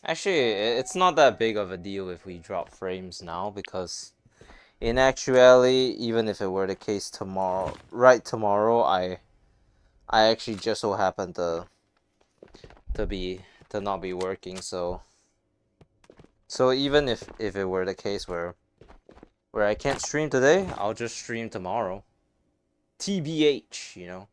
Actually, it's not that big of a deal if we drop frames now, because in actuality, even if it were the case tomorrow, tomorrow, I actually just so happen to not be working, so even if it were the case where I can't stream today, I'll just stream tomorrow. TBH, you know.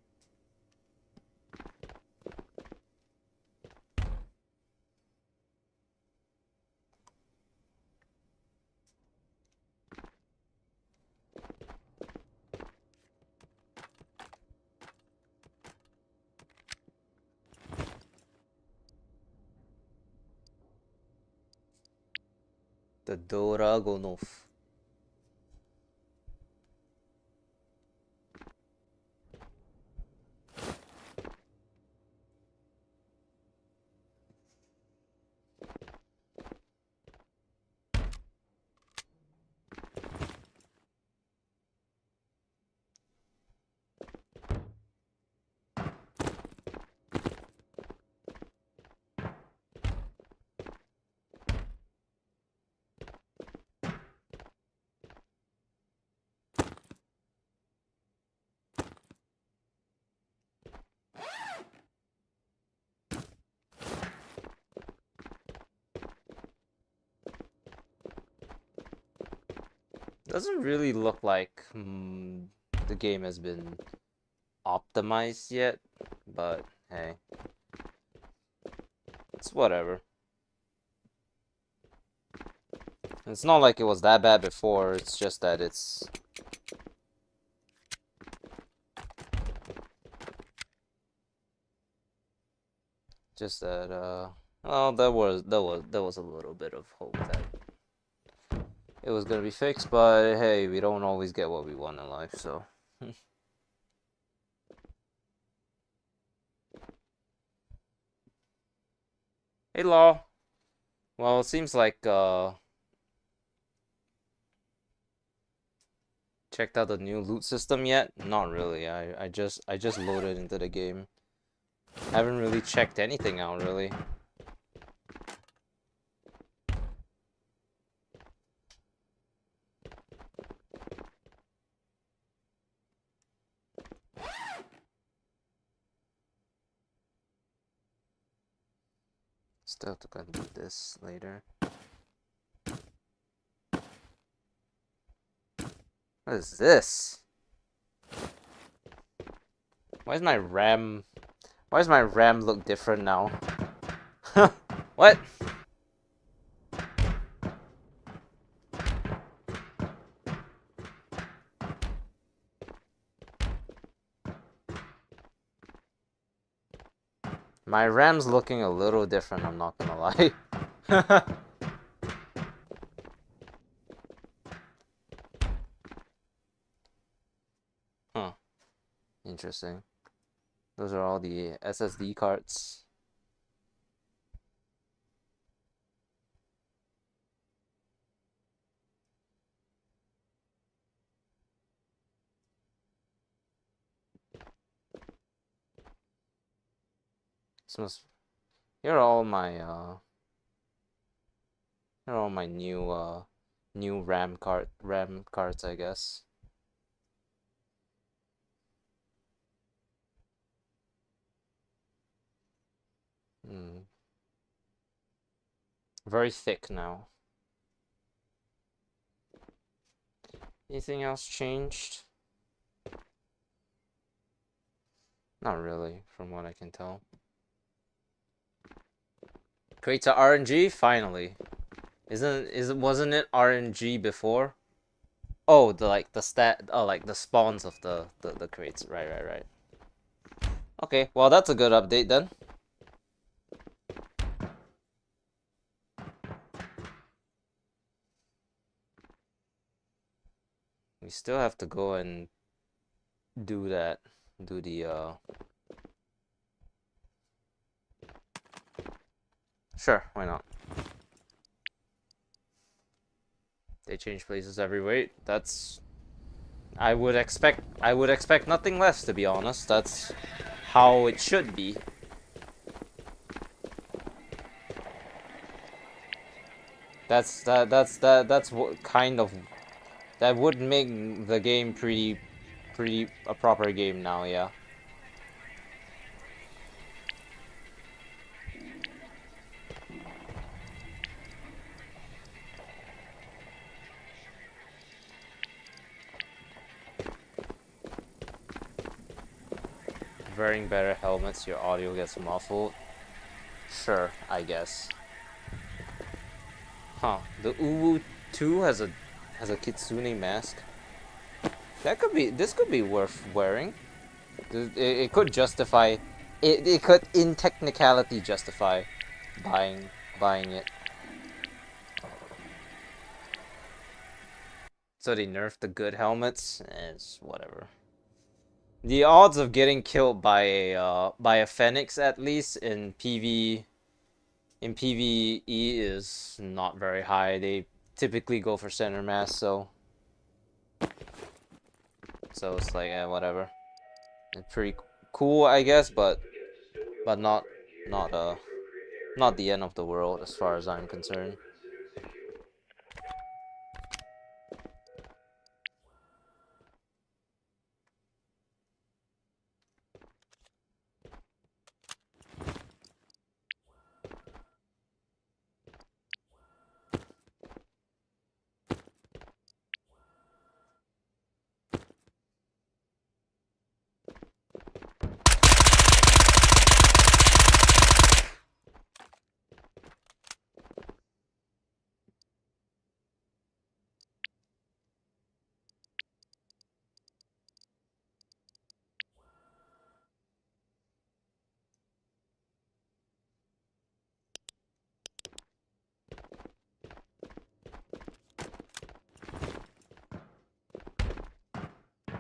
The Doragonov. Doesn't really look like the game has been optimized yet, but hey, it's whatever. It's not like it was that bad before, it's just that it's just that well, there was a little bit of hope that it was gonna be fixed, but hey, we don't always get what we want in life, so hey Law. Well, it seems like checked out the new loot system yet? Not really. I just loaded into the game. Haven't really checked anything out really. Still have to go and do this later. What is this? Why does my RAM look different now? What? My RAM's looking a little different, I'm not gonna lie. Huh. Interesting. Those are all the SSD cards. Here are all my new RAM cards, I guess. Very thick now. Anything else changed? Not really, from what I can tell. Creates a RNG? Finally. Wasn't it RNG before? Oh, like the spawns of the crates. Right. Okay, well that's a good update then. We still have to go and do that. Do the Sure, why not? They change places every week. That's I would expect nothing less, to be honest. That's how it should be. That's what kind of that would make the game pretty a proper game now, yeah. Wearing better helmets, your audio gets muffled. Sure, I guess. Huh. The Uwu 2 has a kitsune mask. This could be worth wearing. It could justify it could in technicality justify buying buying it. So they nerfed the good helmets, and it's whatever. The odds of getting killed by a Phoenix at least in PVE is not very high. They typically go for center mass, so it's like whatever. It's pretty cool, I guess, but not not uh not the end of the world as far as I'm concerned.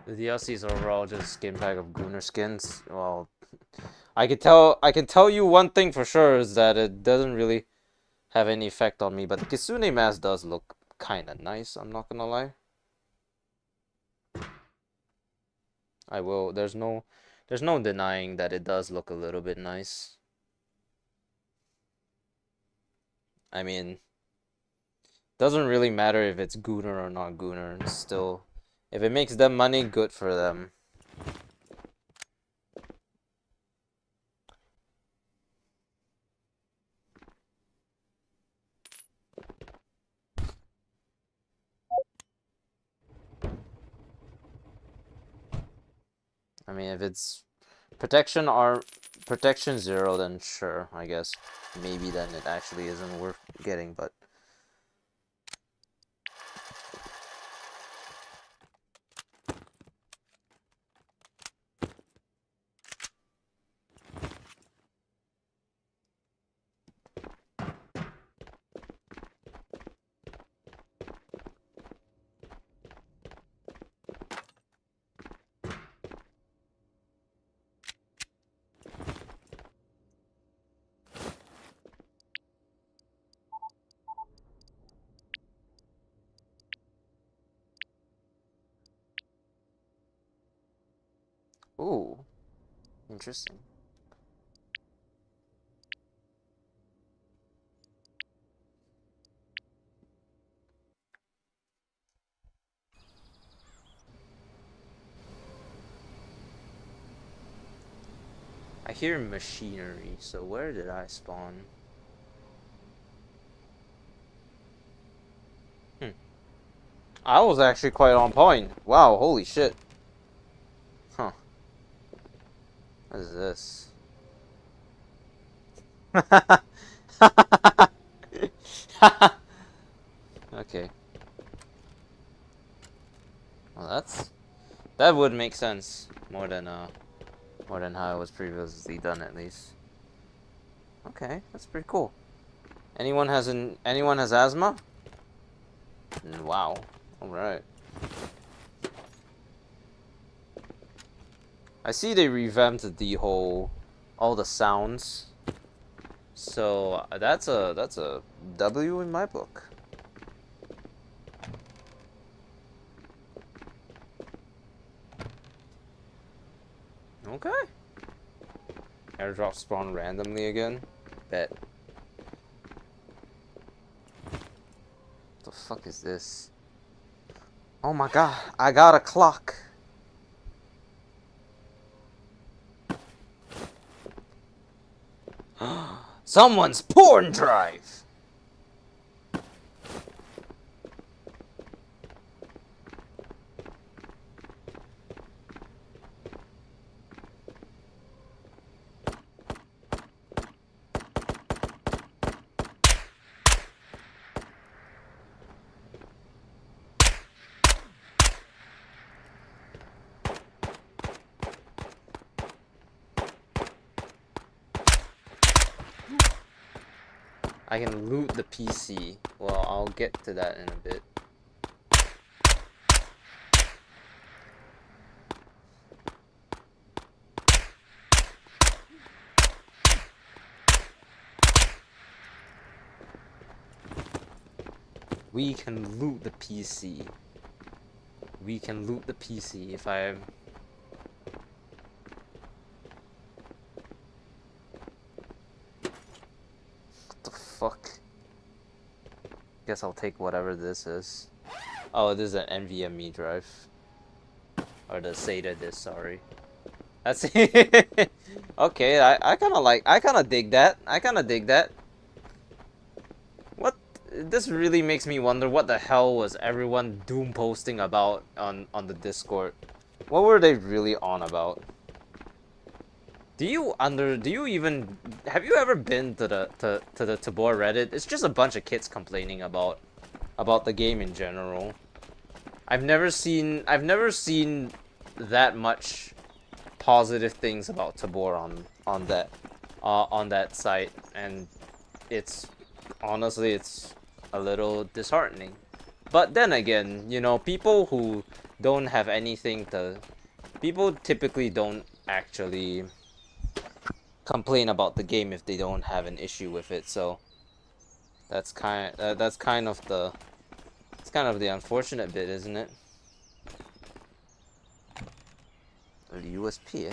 The DLCs overall just skin pack of Gunner skins. Well, I can tell you one thing for sure is that it doesn't really have any effect on me, but the Kitsune mask does look kind of nice, I'm not gonna lie. I will. There's no denying that it does look a little bit nice. I mean, doesn't really matter if it's Gunner or not Gunner. It's still, if it makes them money, good for them. I mean, if it's protection 0, then sure, I guess maybe then it actually isn't worth getting, but ooh, interesting. I hear machinery, so where did I spawn? I was actually quite on point. Wow, holy shit. Huh. What is this? Okay. Well, that would make sense more than how it was previously done at least. Okay, that's pretty cool. Anyone has asthma? Wow. All right. I see they revamped the whole all the sounds. So that's a W in my book. Okay. Airdrop spawn randomly again. Bet. fuck is this? Oh my god, I got a clock. Someone's porn drive. I can loot the PC. Well, I'll get to that in a bit. We can loot the PC. We can loot the PC if I... What the fuck? Guess I'll take whatever this is. Oh, this is an NVMe drive. Or the SATA disk, sorry. That's it. Okay, I kinda dig that. I kinda dig that. What? This really makes me wonder what the hell was everyone doom posting about on the Discord. What were they really on about? Do you even have you ever been to the Tabor Reddit? It's just a bunch of kids complaining about the game in general. I've never seen that much positive things about Tabor on that site, and it's honestly it's a little disheartening. But then again, you know, people who don't have anything to, people typically don't actually complain about the game if they don't have an issue with it. So that's kind of the unfortunate bit, isn't it? A USP.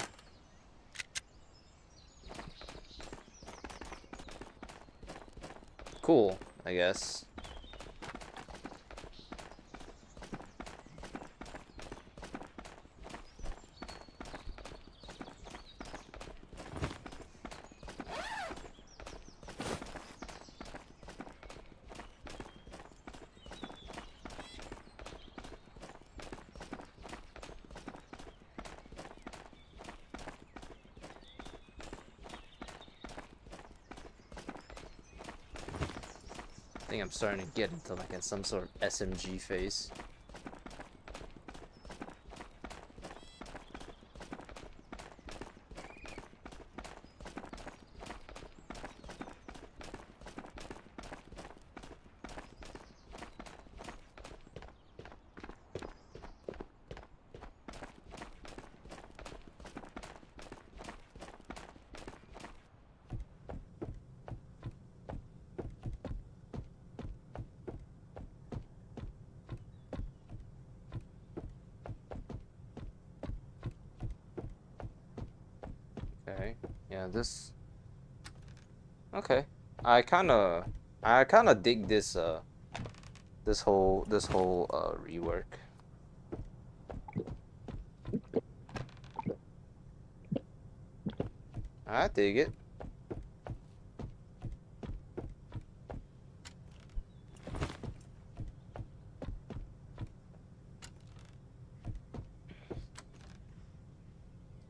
Cool, I guess. I think I'm starting to get into like some sort of SMG phase. Okay, yeah, this. Okay, I kind of dig this this whole rework. I dig it.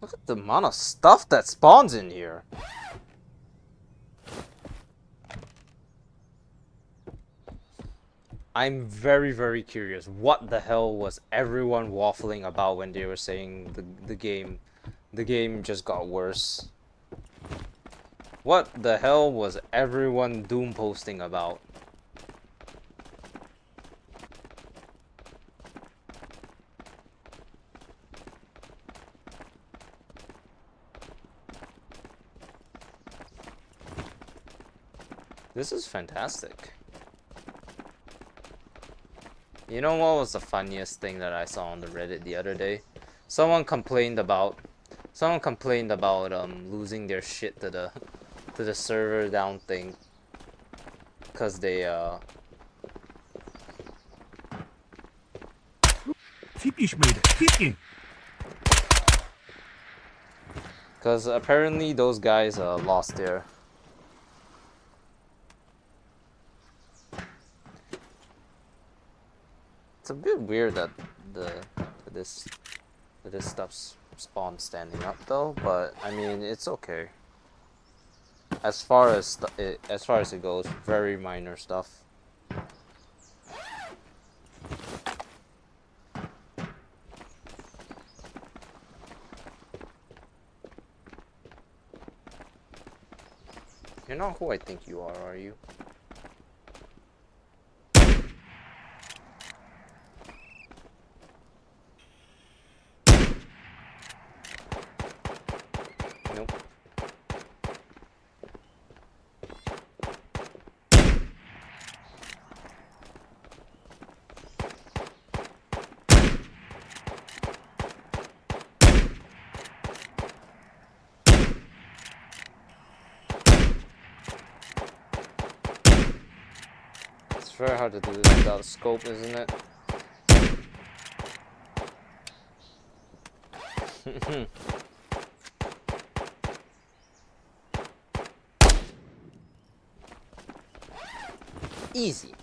Look at the amount of stuff that spawns in here. I'm very, very curious. What the hell was everyone waffling about when they were saying the game just got worse? What the hell was everyone doom posting about? This is fantastic. You know what was the funniest thing that I saw on the Reddit the other day? Someone complained about losing their shit to the server down thing, cause they Because apparently those guys lost their... It's a bit weird that this stuff spawns standing up though, but I mean it's okay. As far as it goes, very minor stuff. You're not who I think you are you? Nope. It's very hard to do this without a scope, isn't it? Easy.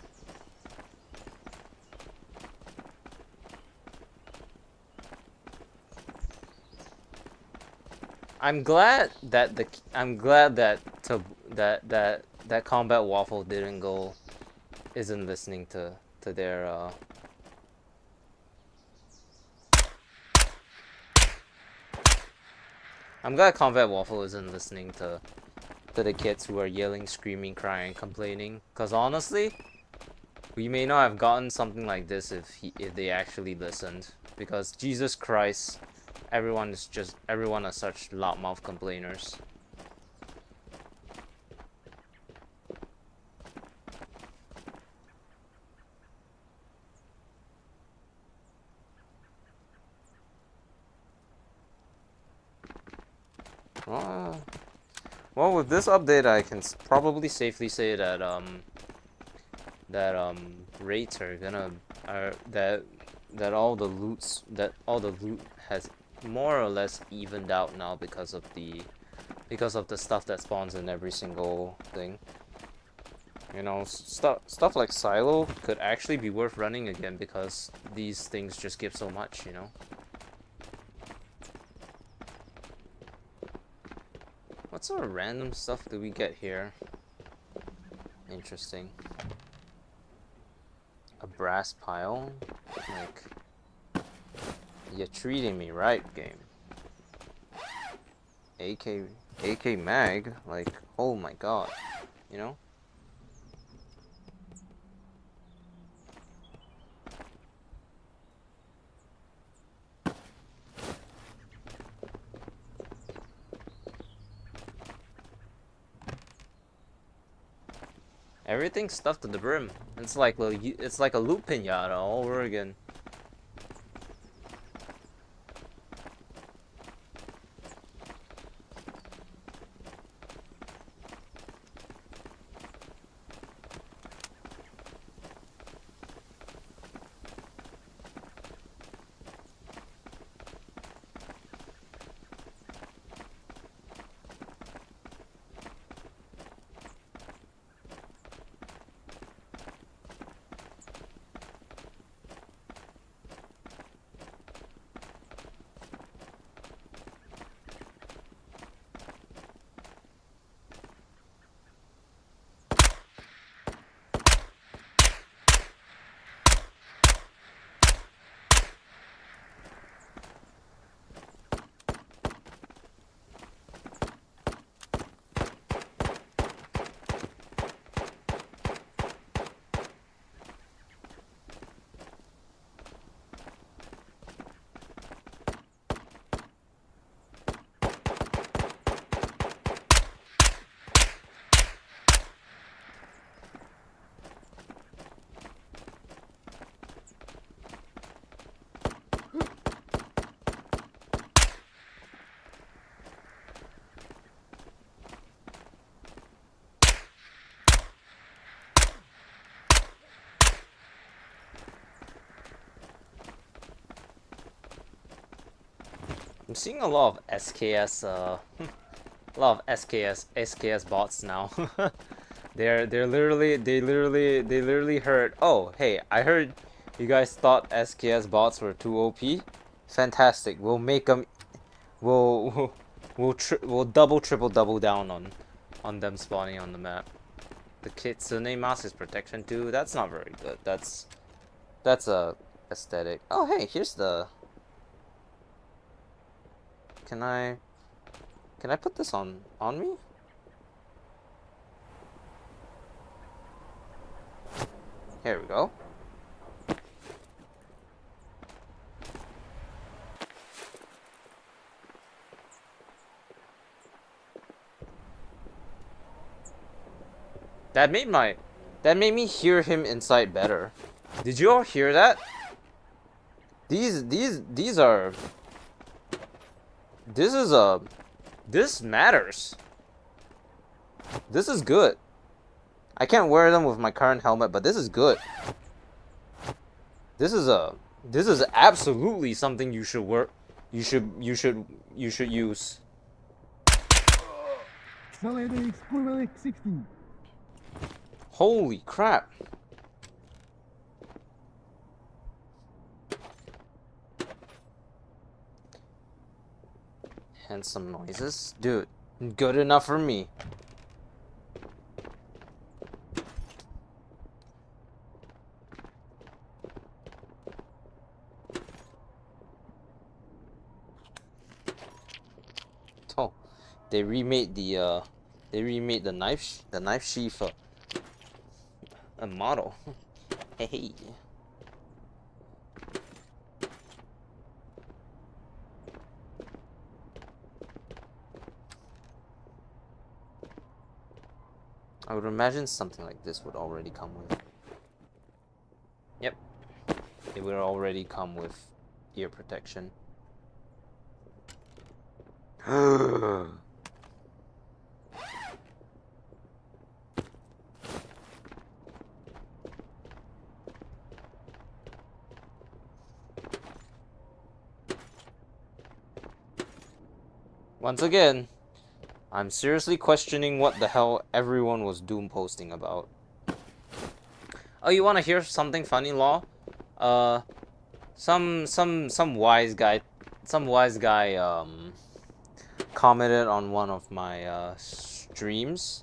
I'm glad that that Combat Waffle isn't listening to their I'm glad Combat Waffle isn't listening to the kids who are yelling, screaming, crying, complaining. Cause honestly, we may not have gotten something like this if they actually listened. Because Jesus Christ, everyone are such loudmouth complainers. Well, with this update, I can probably safely say that rates are gonna that all the loot has more or less evened out now because of the stuff that spawns in every single thing. You know, stuff like Silo could actually be worth running again because these things just give so much, you know. What sort of random stuff do we get here? Interesting. A brass pile? Like, you're treating me right, game. AK mag? Like, oh my god. You know? Everything's stuffed to the brim. It's like a loot pinata all over again. I'm seeing a lot of SKS, a lot of SKS bots now. They're literally heard. Oh, hey, I heard you guys thought SKS bots were too OP. Fantastic. We'll make them. We'll we'll double down on them spawning on the map. The Kitsune mask is protection too. That's not very good. That's a aesthetic. Oh, hey, here's the. Can I put this on me? Here we go. That made me hear him inside better. Did you all hear that? These are. This matters. This is good. I can't wear them with my current helmet, but this is good. This is absolutely something you should work. You should use. Holy crap. And some noises. Dude, good enough for me. Oh, they remade the knife sheath a model. Hey. I would imagine something like this would already come with. Yep. It would already come with ear protection. Once again, I'm seriously questioning what the hell everyone was doom posting about. Oh, you want to hear something funny, Law? Some wise guy commented on one of my streams.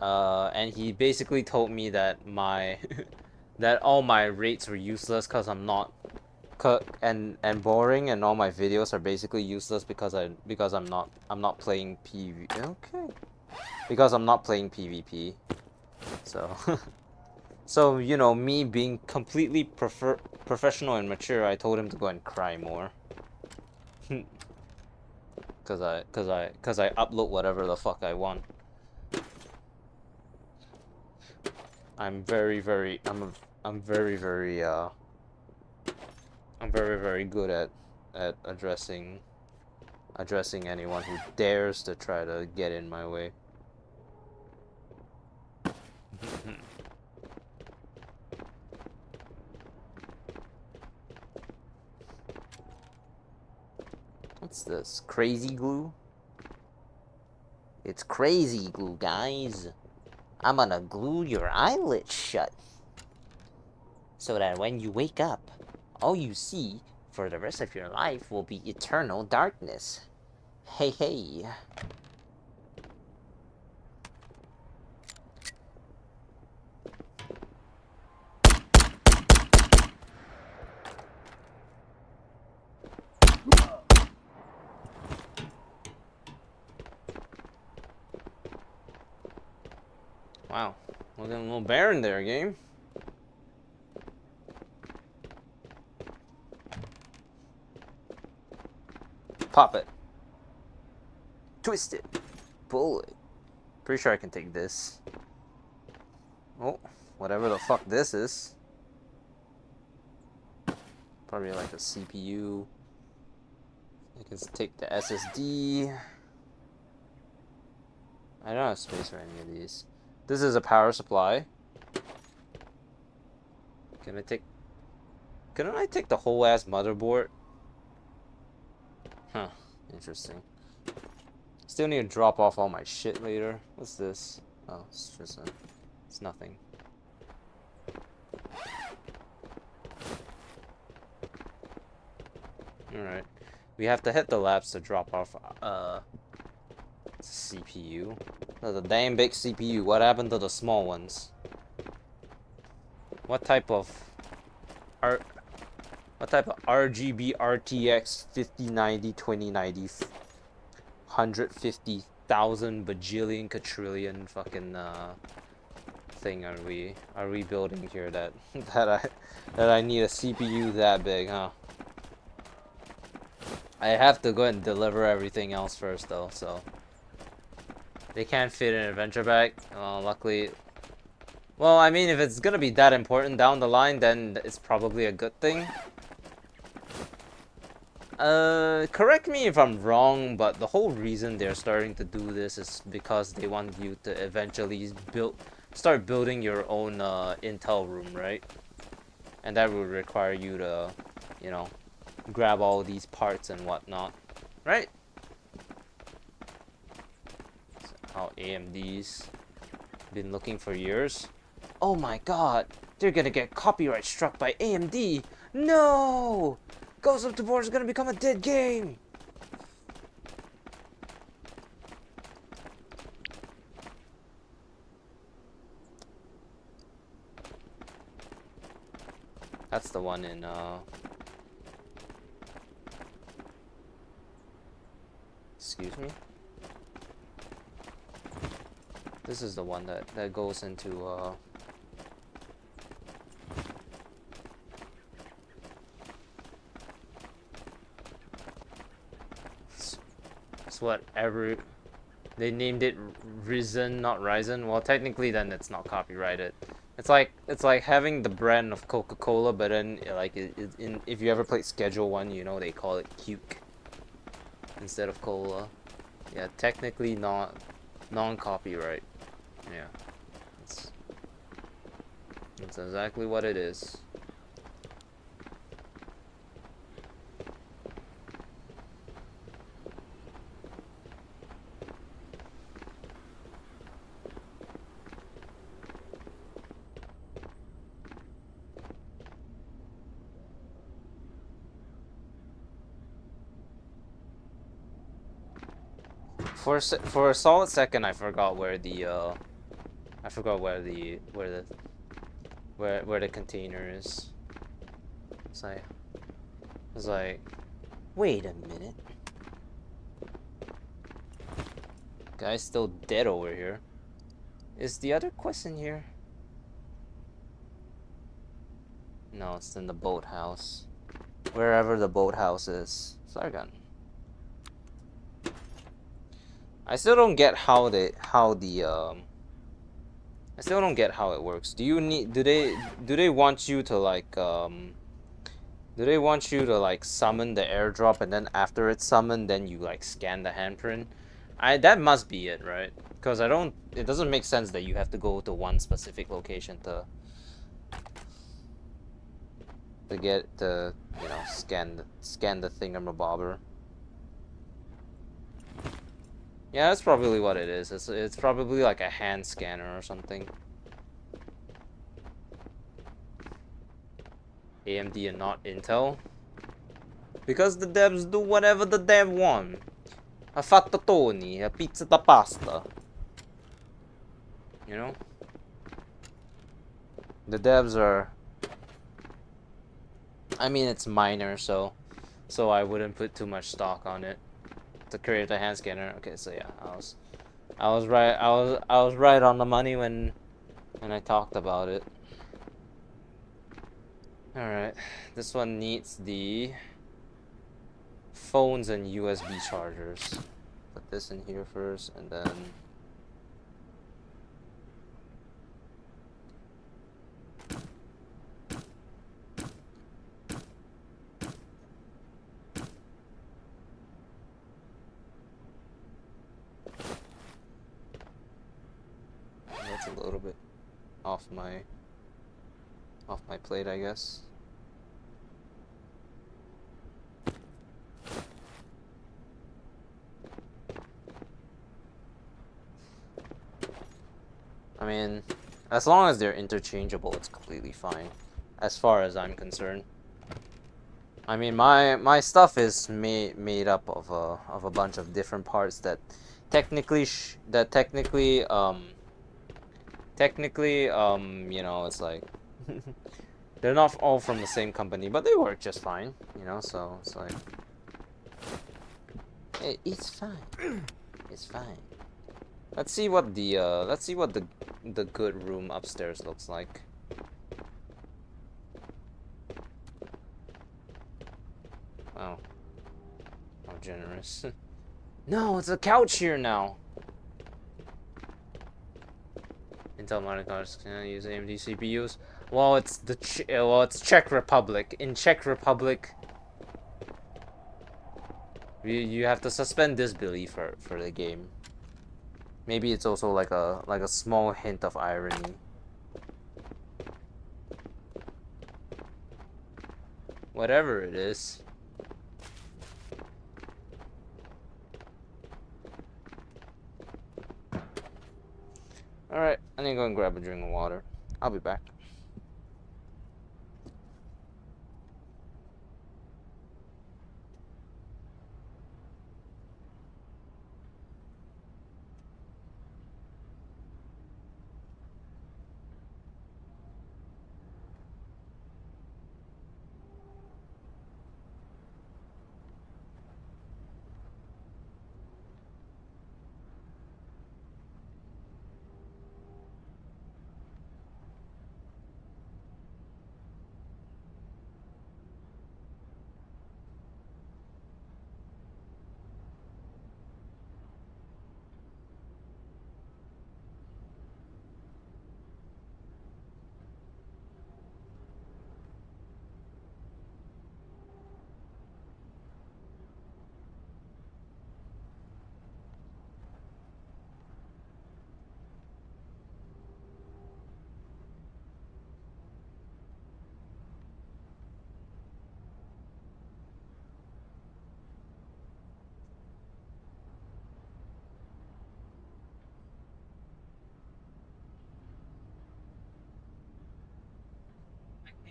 And he basically told me that that all my rates were useless because I'm not and boring, and all my videos are basically useless because I'm not playing PV. Okay. Because I'm not playing PvP. So so, you know, me being completely professional and mature, I told him to go and cry more. Cause I upload whatever the fuck I want. I'm very very good at addressing anyone who dares to try to get in my way. What's this? Crazy glue? It's crazy glue, guys. I'm gonna glue your eyelids shut so that when you wake up, all you see for the rest of your life will be eternal darkness. Hey, hey. Wow, looking a little barren there, game. Pop it. Twist it. Pull it. Pretty sure I can take this. Oh, whatever the fuck this is. Probably like a CPU. I can take the SSD. I don't have space for any of these. This is a power supply. Couldn't I take the whole ass motherboard? Huh. Interesting. Still need to drop off all my shit later. What's this? Oh, it's just it's nothing. Alright. We have to hit the labs to drop off CPU. The damn big CPU. What happened to the small ones? What type of RGB RTX 5090 2090 150,000 bajillion quadrillion fucking thing are we building here that I need a CPU that big, huh? I have to go and deliver everything else first though, so they can't fit in an adventure bag. Luckily, well, I mean, if it's gonna be that important down the line, then it's probably a good thing. Correct me if I'm wrong, but the whole reason they're starting to do this is because they want you to eventually start building your own Intel room, right? And that would require you to, you know, grab all these parts and whatnot, right? How AMD's been looking for years. Oh my god, they're gonna get copyright struck by AMD. No! Ghost of Tabor is gonna become a dead game. That's the one in excuse me. This is the one that goes into it's whatever they named it, Risen, not Ryzen. Well, technically then it's not copyrighted. It's like having the brand of Coca-Cola, but then like if you ever played Schedule 1, you know they call it Cuke instead of cola. Yeah, technically not non-copyright. Yeah, that's exactly what it is. For a solid second, I forgot where the where the container is. It's like, wait a minute, guy's still dead over here. Is the other quest in here? No, it's in the boathouse. Wherever the boathouse is. Sargon. I still don't get how I still don't get how it works. Do they want you to like summon the airdrop, and then after it's summoned then you like scan the handprint? That must be it, right? Because it doesn't make sense that you have to go to one specific location to get to, you know, scan the thingamabobber. Yeah, that's probably what it is. It's probably like a hand scanner or something. AMD and not Intel. Because the devs do whatever the dev want. Ha fatto Tony, a pizza da pasta. You know? The devs are... I mean, it's minor, so I wouldn't put too much stock on it. To create a hand scanner. Okay, so yeah, I was right on the money when I talked about it. All right, this one needs the phones and USB chargers. Put this in here first, and then that's a little bit off my plate, I guess. mean, as long as they're interchangeable, it's completely fine, as far as I'm concerned. I mean, my stuff is made up of a bunch of different parts that technically you know, it's like they're not all from the same company, but they work just fine, you know. So it's like it's fine, it's fine. Let's see what the good room upstairs looks like. Wow. How generous. No, it's a couch here now. Intel modern cards can use AMD CPUs. Well, it's it's Czech Republic. In Czech Republic, you have to suspend disbelief for the game. Maybe it's also like a small hint of irony. Whatever it is. Alright, I need to go and grab a drink of water. I'll be back.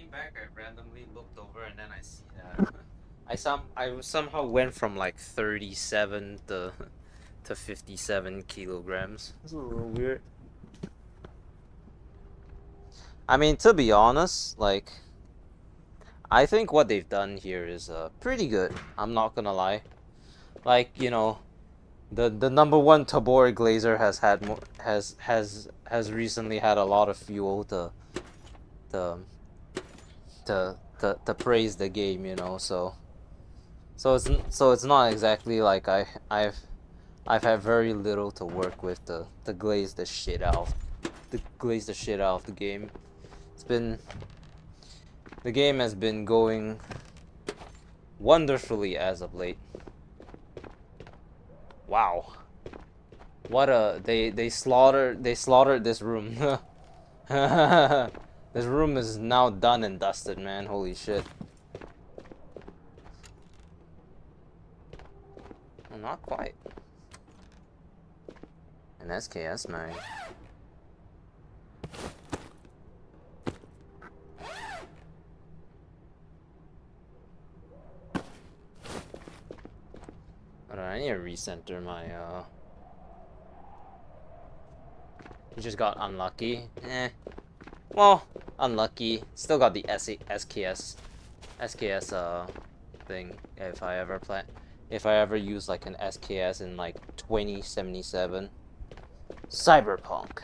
Back, I randomly looked over and then I see that I somehow went from like 37 to 57 kilograms. It's a little weird. I mean, to be honest, like I think what they've done here is pretty good. I'm not gonna lie. Like, you know, the number one Tabor glazer has had more has recently had a lot of fuel to praise the game, you know. So it's not exactly like I've had very little to work with to glaze the shit out of the game. The game has been going wonderfully as of late. Wow. What they slaughtered this room. This room is now done and dusted, man. Holy shit. Well, not quite. An SKS, man. I need to recenter my You just got unlucky. Well, unlucky. Still got the SKS thing. If I ever use like an SKS in like 2077. Cyberpunk.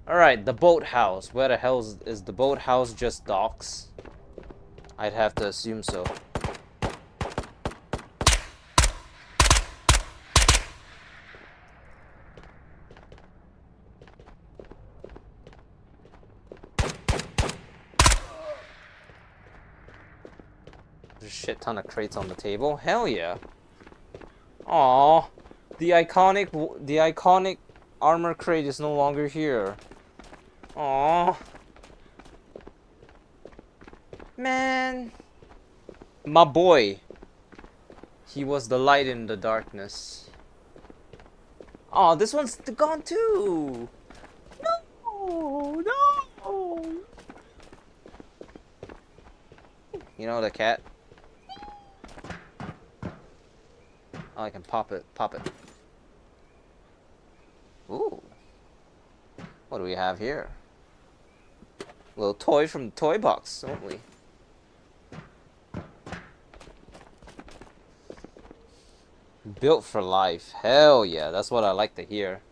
Alright, the boathouse. Where the hell is the boathouse? Just docks? I'd have to assume so. There's a shit ton of crates on the table. Hell yeah. Aww. The iconic armor crate is no longer here. Aww. Man. My boy. He was the light in the darkness. Oh, this one's gone too. You know the cat? Oh, I can pop it. Pop it. Ooh. What do we have here? A little toy from the toy box, don't we? Built for life. Hell yeah, that's what I like to hear.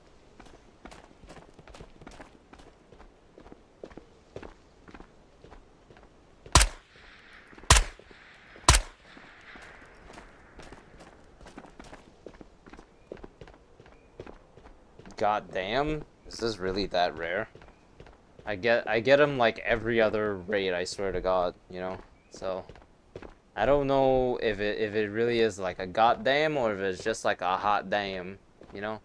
God damn, is this really that rare? I get them like every other raid, I swear to God, you know? So I don't know if it really is like a goddamn or if it's just like a hot damn, you know?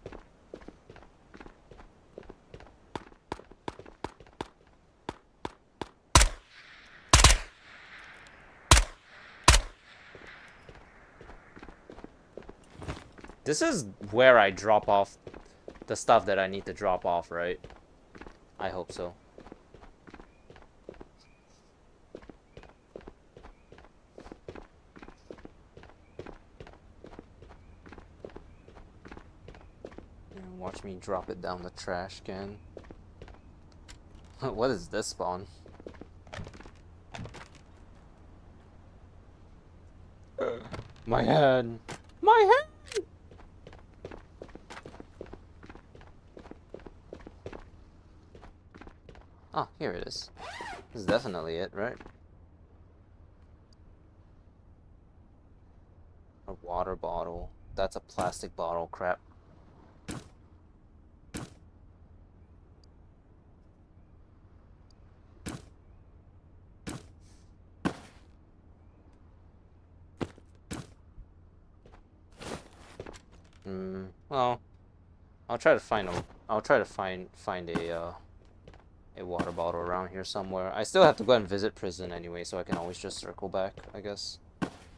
This is where I drop off the stuff that I need to drop off, right? I hope so. Watch me drop it down the trash can. What is this spawn? My head! My head! Oh, here it is. This is definitely it, right? A water bottle. That's a plastic bottle, crap. Well, I'll try to find a water bottle around here somewhere. I still have to go and visit prison anyway, so I can always just circle back, I guess,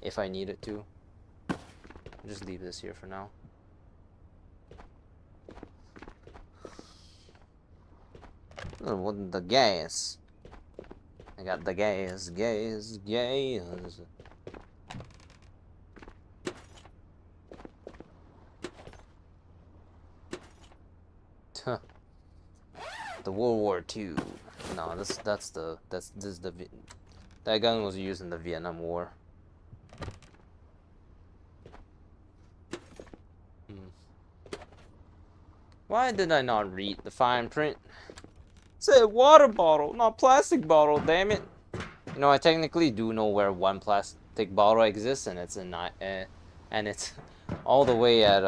if I need it to. I'll just leave this here for now. Oh, what the gas? I got the gas. Huh. The World War II. No, this is that gun was used in the Vietnam War. Why did I not read the fine print? It said water bottle, not plastic bottle, damn it. You know, I technically do know where one plastic bottle exists, and it's and it's all the way at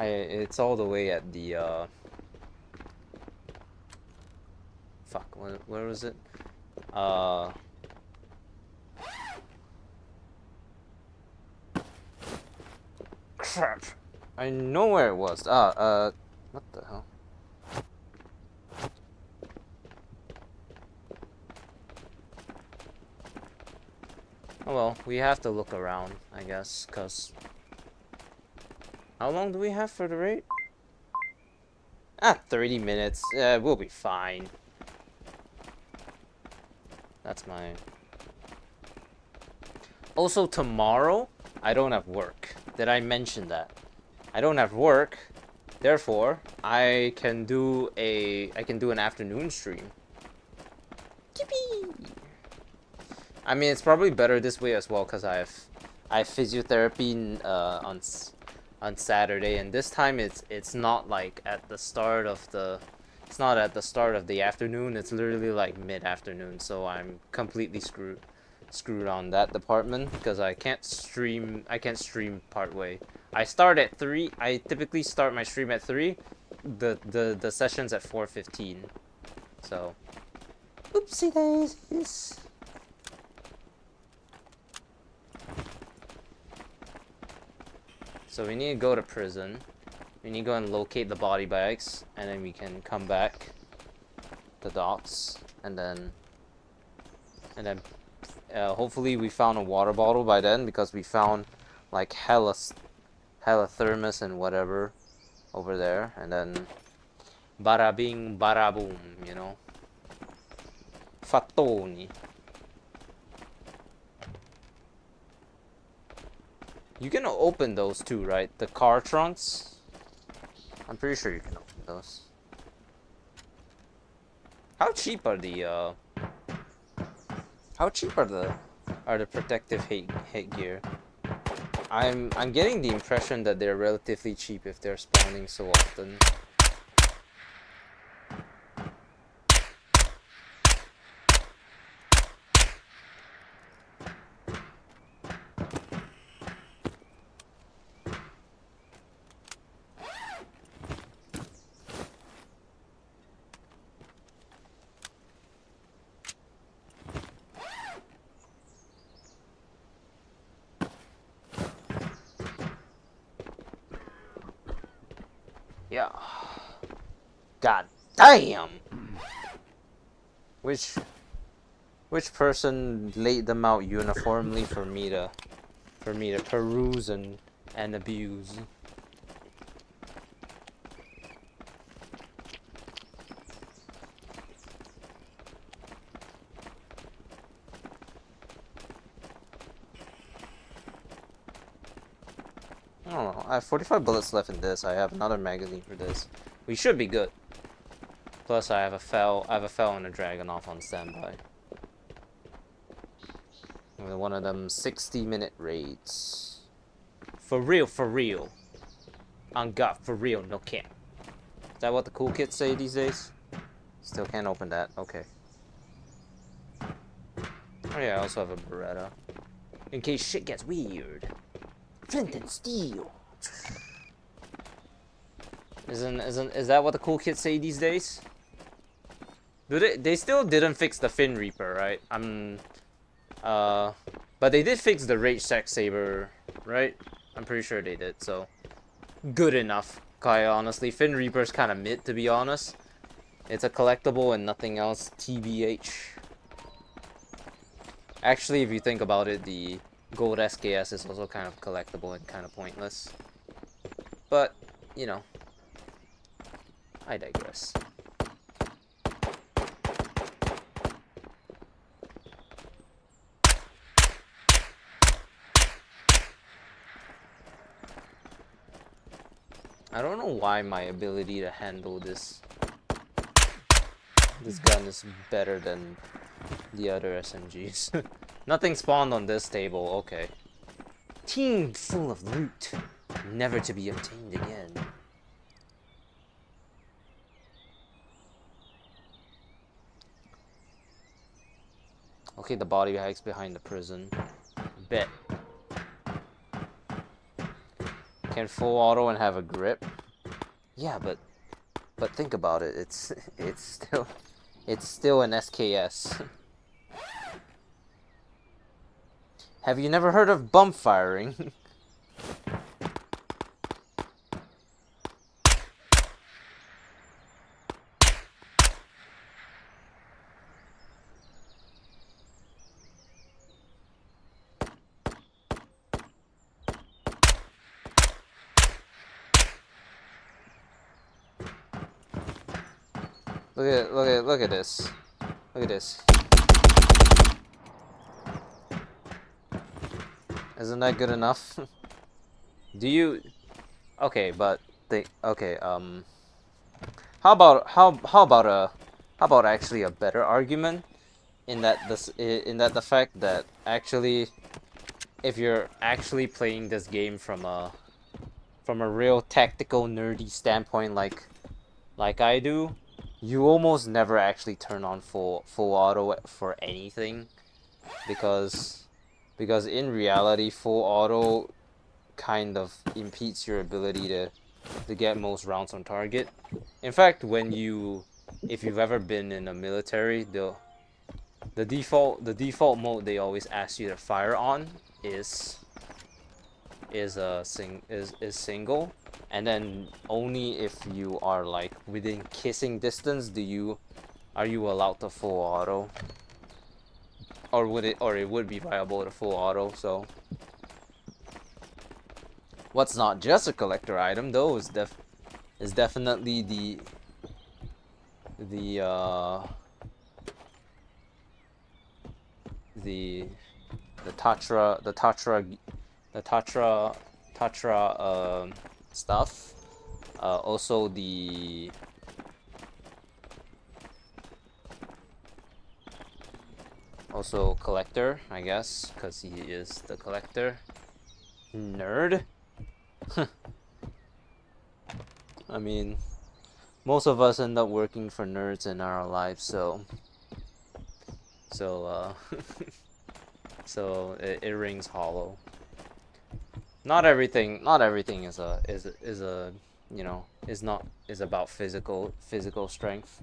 it's all the way at the fuck, where was it? Crap. I know where it was. What the hell? Oh well, we have to look around, I guess, cause how long do we have for the raid? 30 minutes. We'll be fine. That's my... Also, tomorrow, I don't have work. Did I mention that? I don't have work, therefore, I can do an afternoon stream. Yippee! I mean, it's probably better this way as well, because I have physiotherapy on Saturday, and this time it's not like at the start of the afternoon. It's literally like mid-afternoon, so I'm completely screwed on that department because I can't stream part way. I start at 3. I typically start my stream at 3. The session's at 4:15. So oopsie daisies. So we need to go to prison. We need to go and locate the body bags, and then we can come back to docks, and then hopefully we found a water bottle by then, because we found like hella thermos and whatever over there, and then Bada bing, bada boom, you know. Fattoni. You can open those too, right? The car trunks. I'm pretty sure you can open those. How cheap are the How cheap are the protective headgear? I'm getting the impression that they're relatively cheap if they're spawning so often. Yeah. God damn. Which person laid them out uniformly for me to peruse and abuse? I don't know. I have 45 bullets left in this. I have another magazine for this. We should be good. Plus, I have a fell and a dragon off on standby. One of them 60-minute raids. For real, for real. On God, for real, no cap. Is that what the cool kids say these days? Still can't open that. Okay. Oh yeah, I also have a Beretta. In case shit gets weird. Flint and steel. Is that what the cool kids say these days? Do they still didn't fix the Fin Reaper, right? But they did fix the Rage Sex Saber, right? I'm pretty sure they did, so good enough. Quite honestly, Fin Reaper's kind of mid, to be honest. It's a collectible and nothing else, TBH. Actually, if you think about it, the Gold SKS is also kind of collectible and kind of pointless. But, you know, I digress. I don't know why my ability to handle this gun is better than the other SMGs. Nothing spawned on this table, okay. Team full of loot, never to be obtained again. Okay, the body bag's behind the prison. Bet. Can full auto and have a grip? Yeah, but think about it. It's still an SKS. Have you never heard of bump firing? Look at this. Look at this. Isn't that good enough? Do you? Okay, but okay. How about actually a better argument in that the fact that actually, if you're actually playing this game from a real tactical nerdy standpoint, like I do, you almost never actually turn on full auto for anything, because in reality, full auto kind of impedes your ability to get most rounds on target. In fact, if you've ever been in a military, the default mode they always ask you to fire on is single, and then only if you are like within kissing distance are you allowed to full auto, or it would be viable to full auto. So what's not just a collector item though is definitely the the Tatra stuff. Also the collector, I guess, because he is the collector. Nerd. I mean, most of us end up working for nerds in our lives, so so it rings hollow. Not everything is a you know, is about physical strength.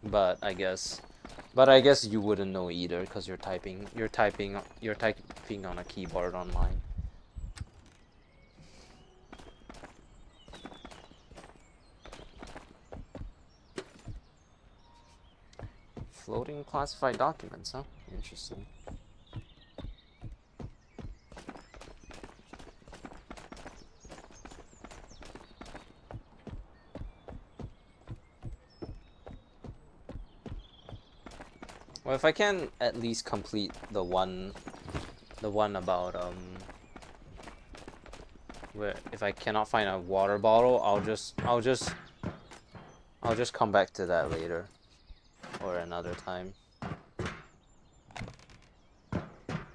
But I guess you wouldn't know either because you're typing on a keyboard online. Floating classified documents, huh? Interesting. Well, if I can at least complete the one about where if I cannot find a water bottle, I'll just come back to that later or another time.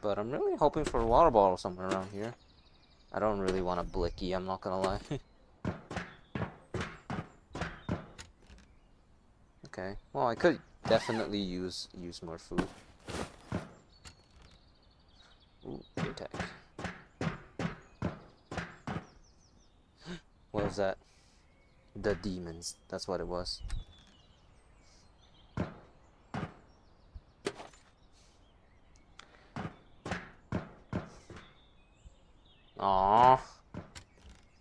But I'm really hoping for a water bottle somewhere around here. I don't really want a blicky, I'm not gonna lie. Okay, well, I could definitely use more food. Ooh, new tech. What was that? The demons, that's what it was. Aww.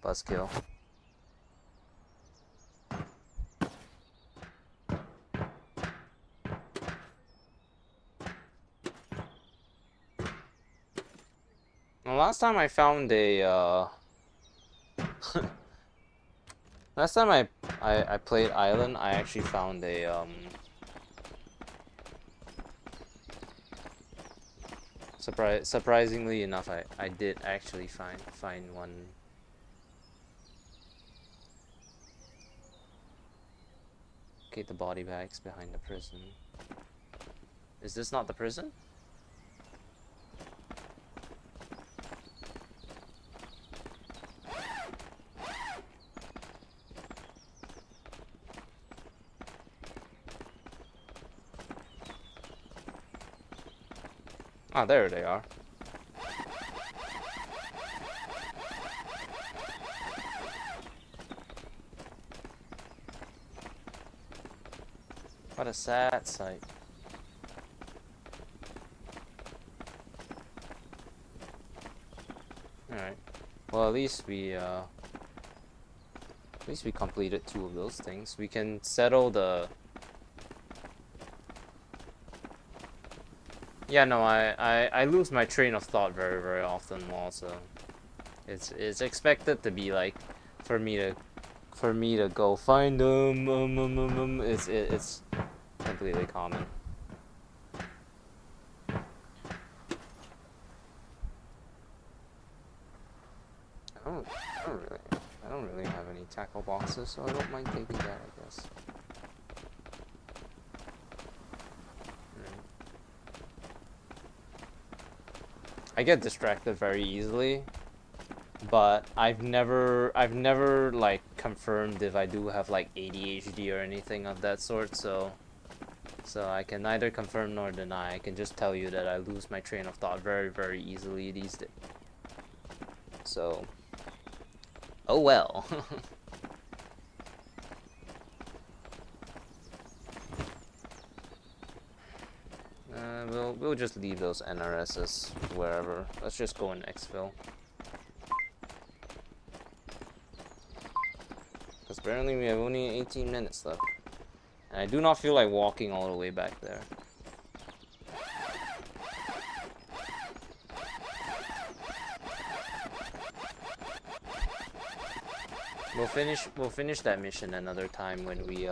Buzzkill. Well, last time I found a last time I played Island, I actually found a surprisingly enough, I did actually find one. Okay, the body bags behind the prison. Is this not the prison? Ah, there they are. What a sad sight. Alright. Well, at least we completed 2 of those things. We can settle the... Yeah, no, I lose my train of thought very, very often also. It's expected to be like for me to go find them. It's completely common. I don't really have any tackle boxes, so I don't mind taking that, I guess. I get distracted very easily, but I've never like confirmed if I do have like ADHD or anything of that sort, so I can neither confirm nor deny. I can just tell you that I lose my train of thought very, very easily these days. So, oh well. We'll just leave those NRSs wherever. Let's just go in exfil. Because apparently we have only 18 minutes left. And I do not feel like walking all the way back there. We'll finish that mission another time when we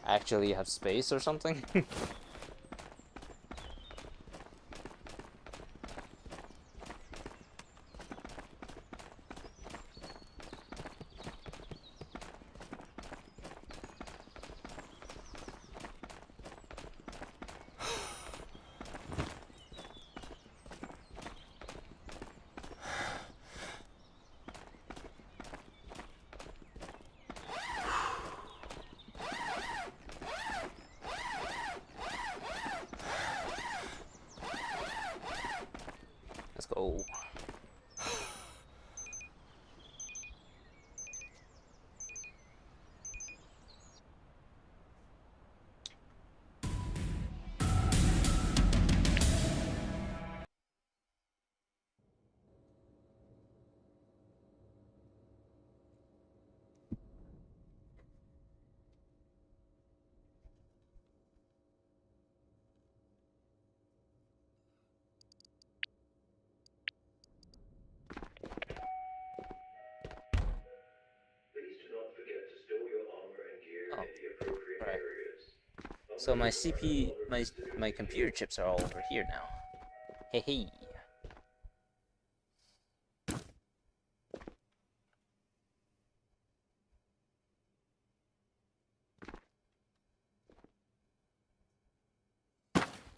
actually have space or something. Let's go. Oh, right. So my my computer chips are all over here now. Hey hey.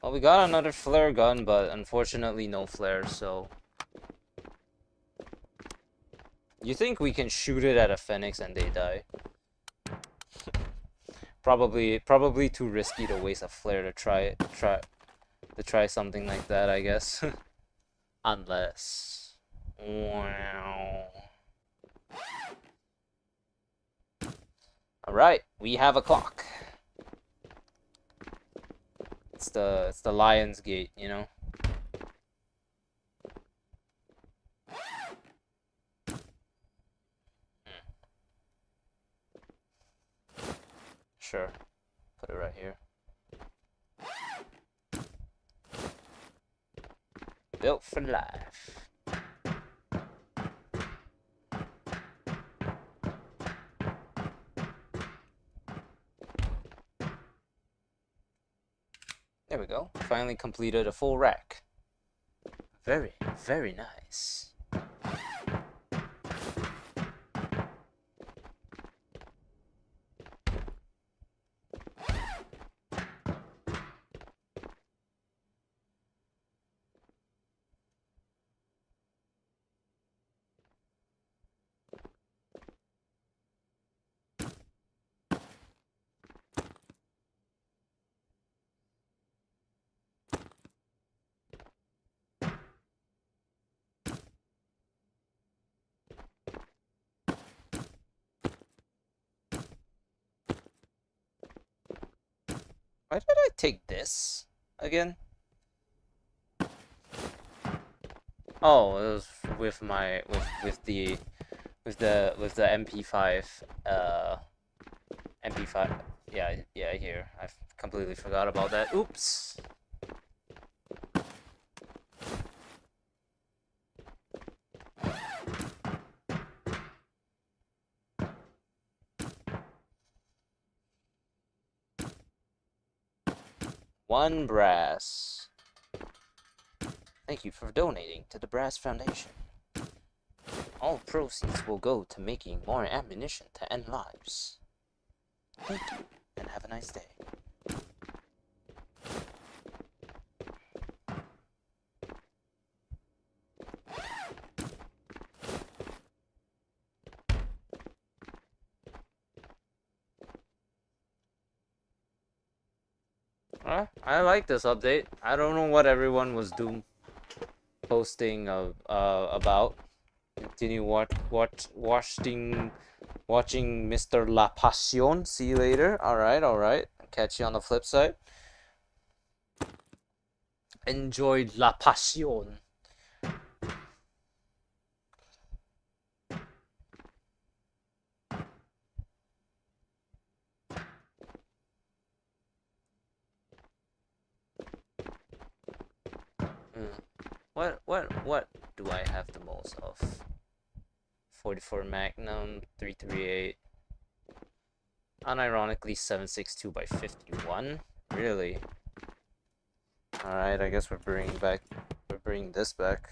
Well, we got another flare gun, but unfortunately no flares, so... You think we can shoot it at a phoenix and they die? Probably too risky to waste a flare to try something like that, I guess. Unless... Wow. Alright, we have a clock. It's the Lion's Gate, you know? Sure. Put it right here. Built for life. There we go. Finally completed a full rack. Very, very nice. Why did I take this again? Oh, it was with my with the MP5 MP5. Yeah, here. I completely forgot about that. Oops. One brass. Thank you for donating to the Brass Foundation. All proceeds will go to making more ammunition to end lives. Thank you, and have a nice day. I like this update. I don't know what everyone was posting about. Continue watching Mr. La Pasión. See you later. Alright. Catch you on the flip side. Enjoyed La Pasión. What do I have the most of? 44 Magnum, 338. Unironically 762 by 51. Really? Alright, I guess we're bringing this back.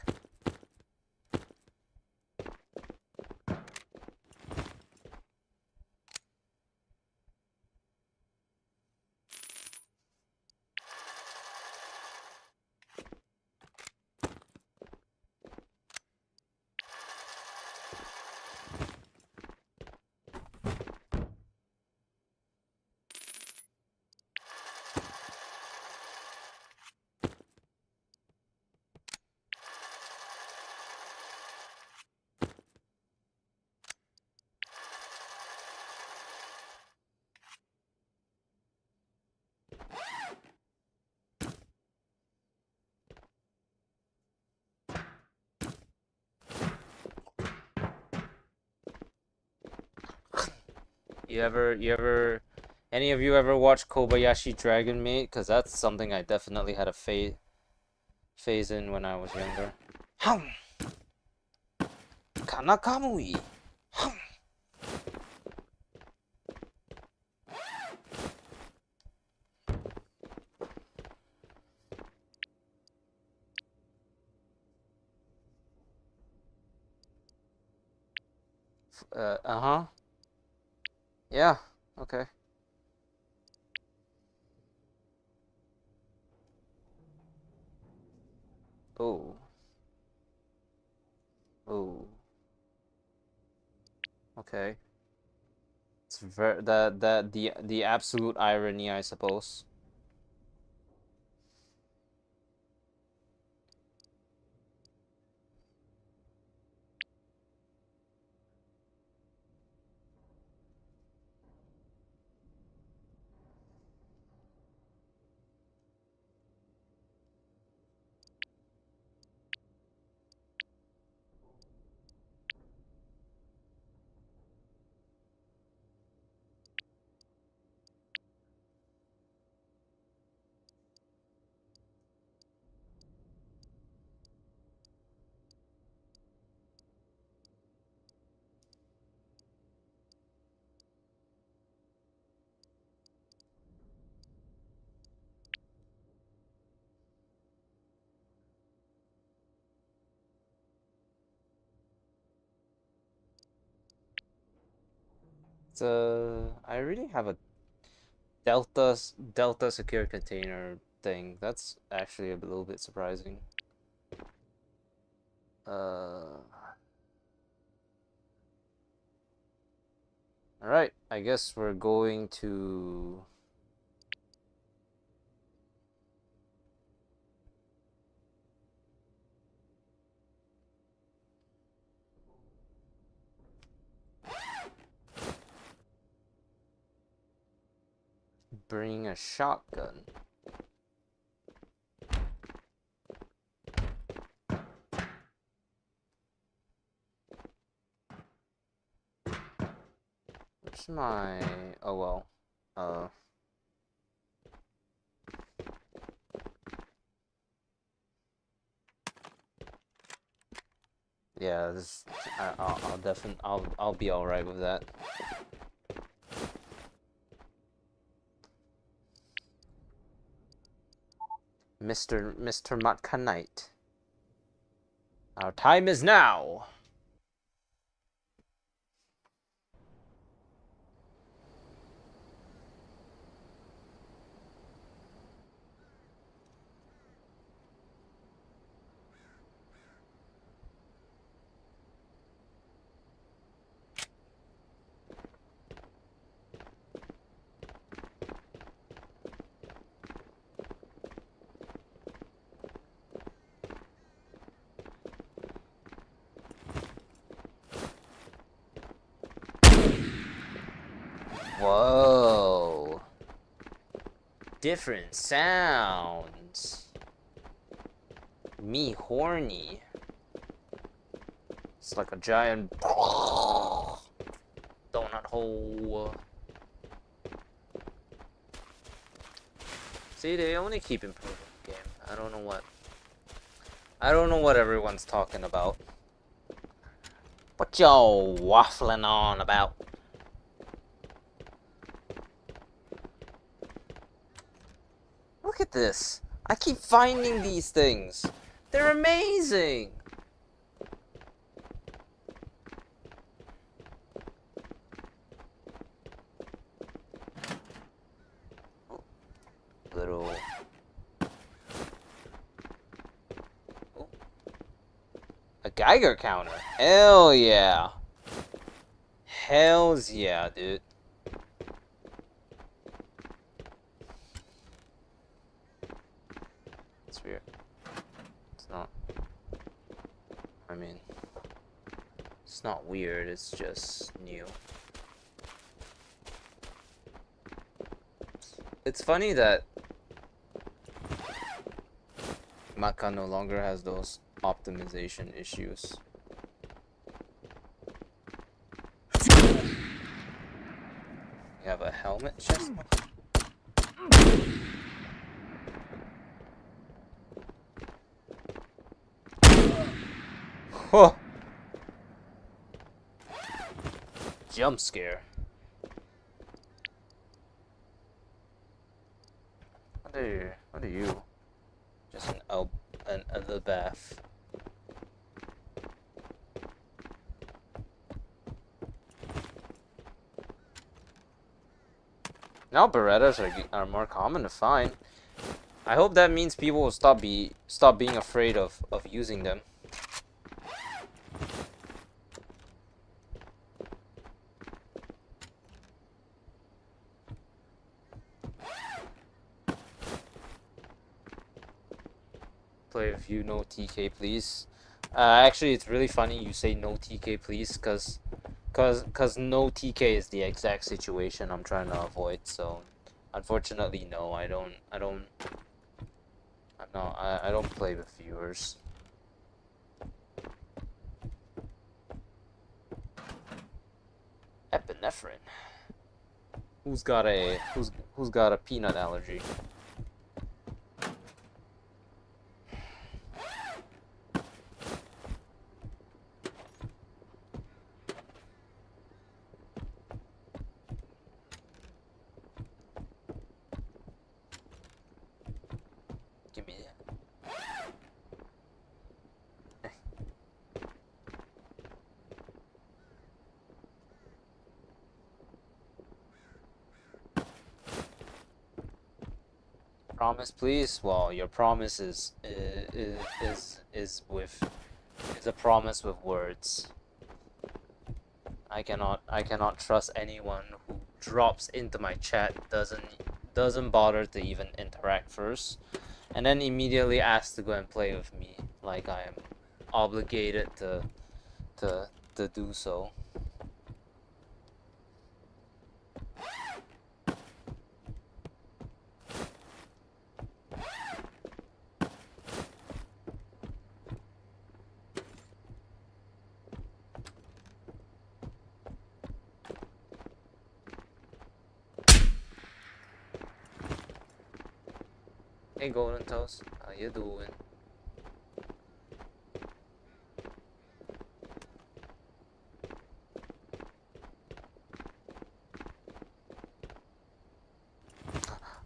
Any of you ever watch Kobayashi Dragon Maid? Cause that's something I definitely had a phase in when I was younger. Hum! Kanakamui! Hum! Uh-huh. Yeah, okay. Oh. Oh. Okay. It's very the absolute irony, I suppose. I really have a Delta secure container thing. That's actually a little bit surprising. Alright, I guess we're going to bring a shotgun. Where's my... Oh well. Yeah, I'll definitely I'll be all right with that. Mr. Matka Knight. Our time is now. Whoa. Different sounds. Me horny. It's like a giant donut hole. See, they only keep improving the game. I don't know what everyone's talking about. What y'all waffling on about? Look at this. I keep finding these things. They're amazing. Little. Ooh. A Geiger counter. Hell yeah. Hells yeah, dude. It's weird. It's not. I mean, it's not weird, it's just new. It's funny that Maka no longer has those optimization issues. You have a helmet chest? Whoa! Jump scare. What are you? Just an other bath. Now Berettas are more common to find. I hope that means people will stop being afraid of using them. Play with you, no TK please. Actually, it's really funny you say no TK please, cause no TK is the exact situation I'm trying to avoid. So, unfortunately, no, I don't play with viewers. Epinephrine. Who's got a peanut allergy? Give me that. Promise, please. Well, your promise is a promise with words. I cannot trust anyone who drops into my chat, doesn't bother to even interact first, and then immediately asks to go and play with me, like I am obligated to do so. Hey Golden Toast, how you doing?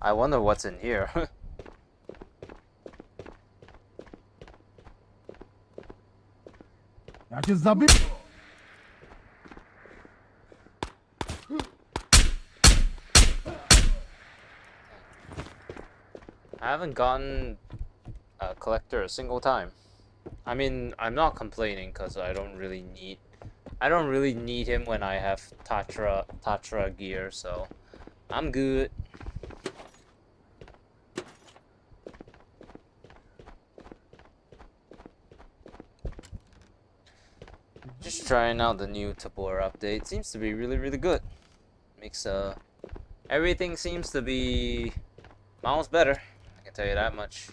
I wonder what's in here. I haven't gotten a collector a single time. I mean, I'm not complaining because I don't really need him when I have Tatra gear, so I'm good. Just trying out the new Tabor update. Seems to be really good. Makes everything seems to be miles better. I can tell you that much.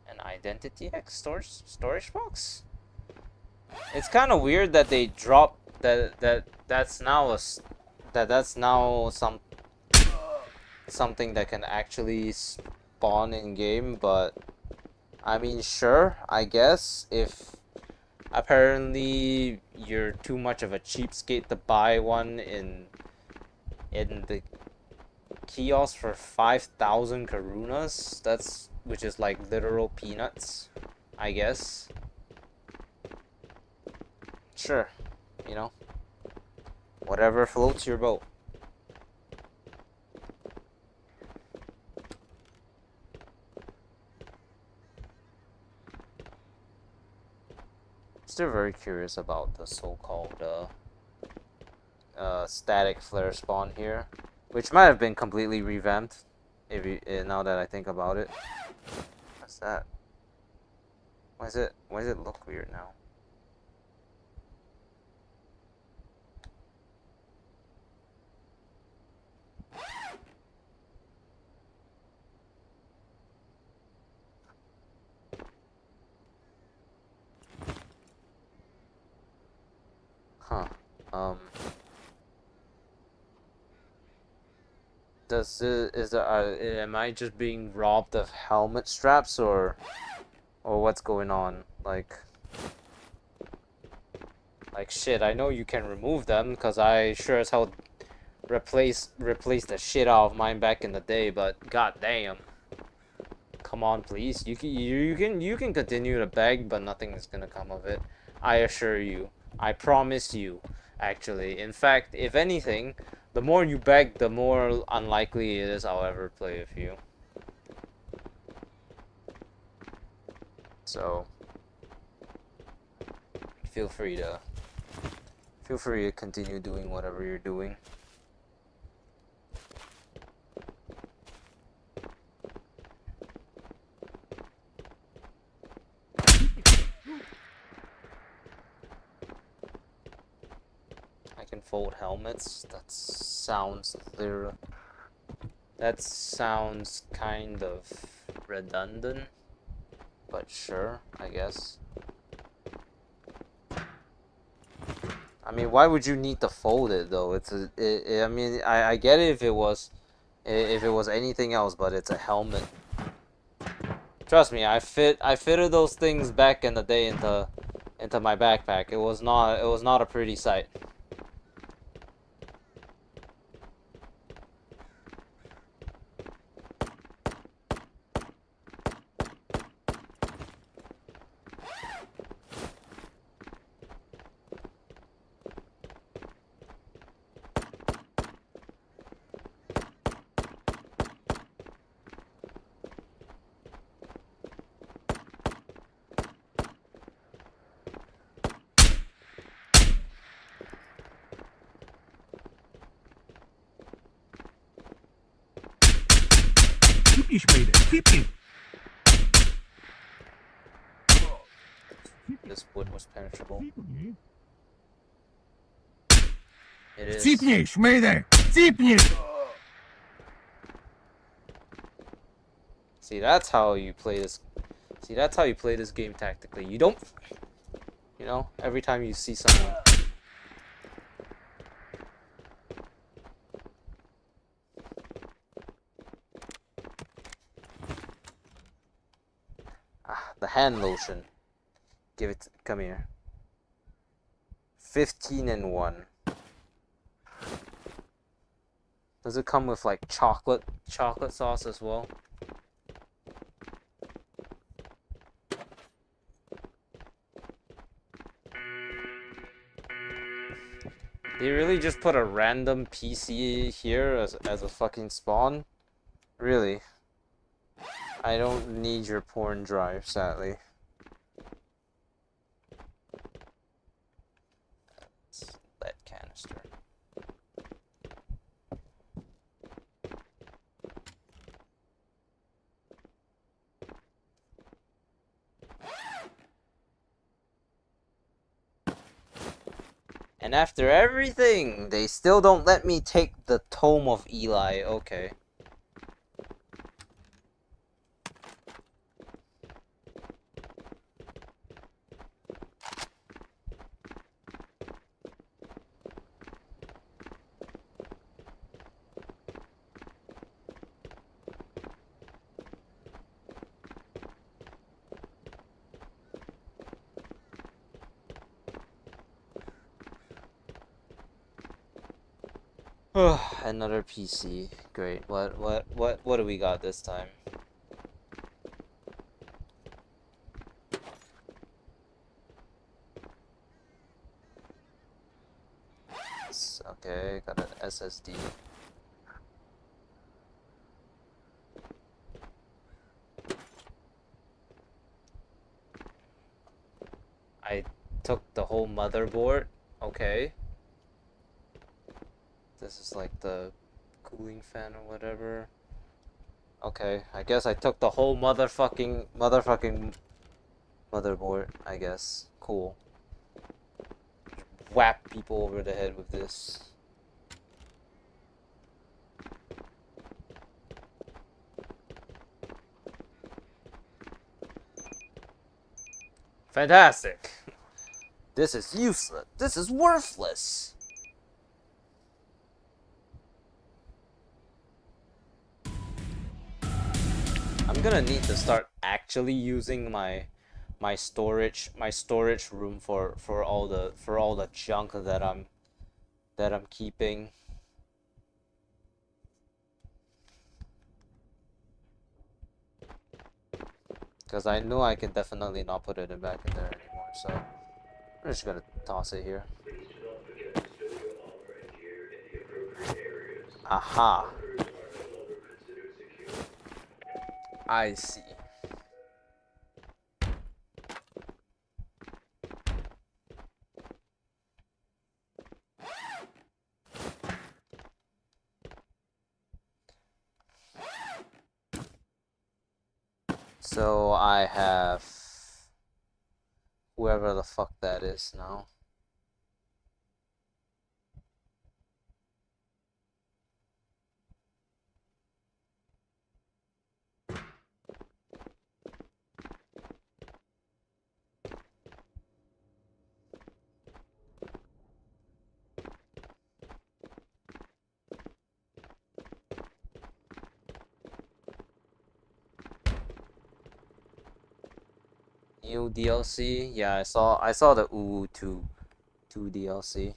An Identity X storage box. It's kind of weird that they dropped that's now something that can actually spawn in game, but I mean, sure, I guess, if apparently you're too much of a cheapskate to buy one in the kiosk for 5,000 karunas, which is like literal peanuts, I guess. Sure, you know, whatever floats your boat. Still very curious about the so-called static flare spawn here, which might have been completely revamped. If you, now that I think about it, what's that? Why does it look weird now? Huh. Am I just being robbed of helmet straps or what's going on? Like shit, I know you can remove them because I sure as hell replace the shit out of mine back in the day, but goddamn. Come on, please. You can continue to beg, but nothing is gonna come of it. I assure you. I promise you. Actually, in fact, if anything, the more you beg, the more unlikely it is I'll ever play with you. So, feel free to continue doing whatever you're doing. I can fold helmets. That sounds kind of redundant, but sure, I guess. I mean, why would you need to fold it though? I mean, I get it if it was anything else, but it's a helmet. Trust me, I fitted those things back in the day into my backpack. It was not a pretty sight. This wood was penetrable. It is. See, that's how you play this. See, that's how you play this game tactically. You don't, you know, every time you see someone. The hand lotion. Give it. Come here. 15 in 1. Does it come with like chocolate sauce as well? They really just put a random PC here as a fucking spawn? Really? I don't need your porn drive, sadly. Lead canister. And after everything, they still don't let me take the Tome of Eli. Okay. Another PC. Great. What do we got this time? Okay, got an SSD. I took the whole motherboard. Okay. This is like the cooling fan or whatever. Okay, I guess I took the whole motherfucking motherboard, I guess. Cool. Whap people over the head with this. Fantastic. This is useless. This is worthless. I'm gonna need to start actually using my storage room for all the junk that I'm keeping. Because I know I can definitely not put it back in there anymore, so I'm just gonna toss it here. Aha. I see. So I have whoever the fuck that is now. New DLC? Yeah, I saw the Ooh 2 DLC.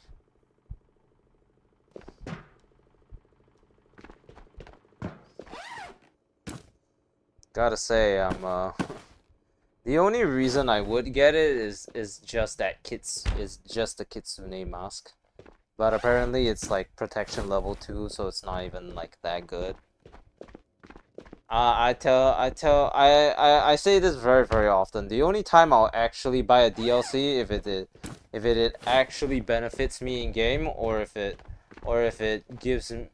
Gotta say, I'm the only reason I would get it is just that the Kitsune mask. But apparently it's like protection level 2, so it's not even like that good. I say this very, very often. The only time I'll actually buy a DLC if it actually benefits me in game, or if it gives me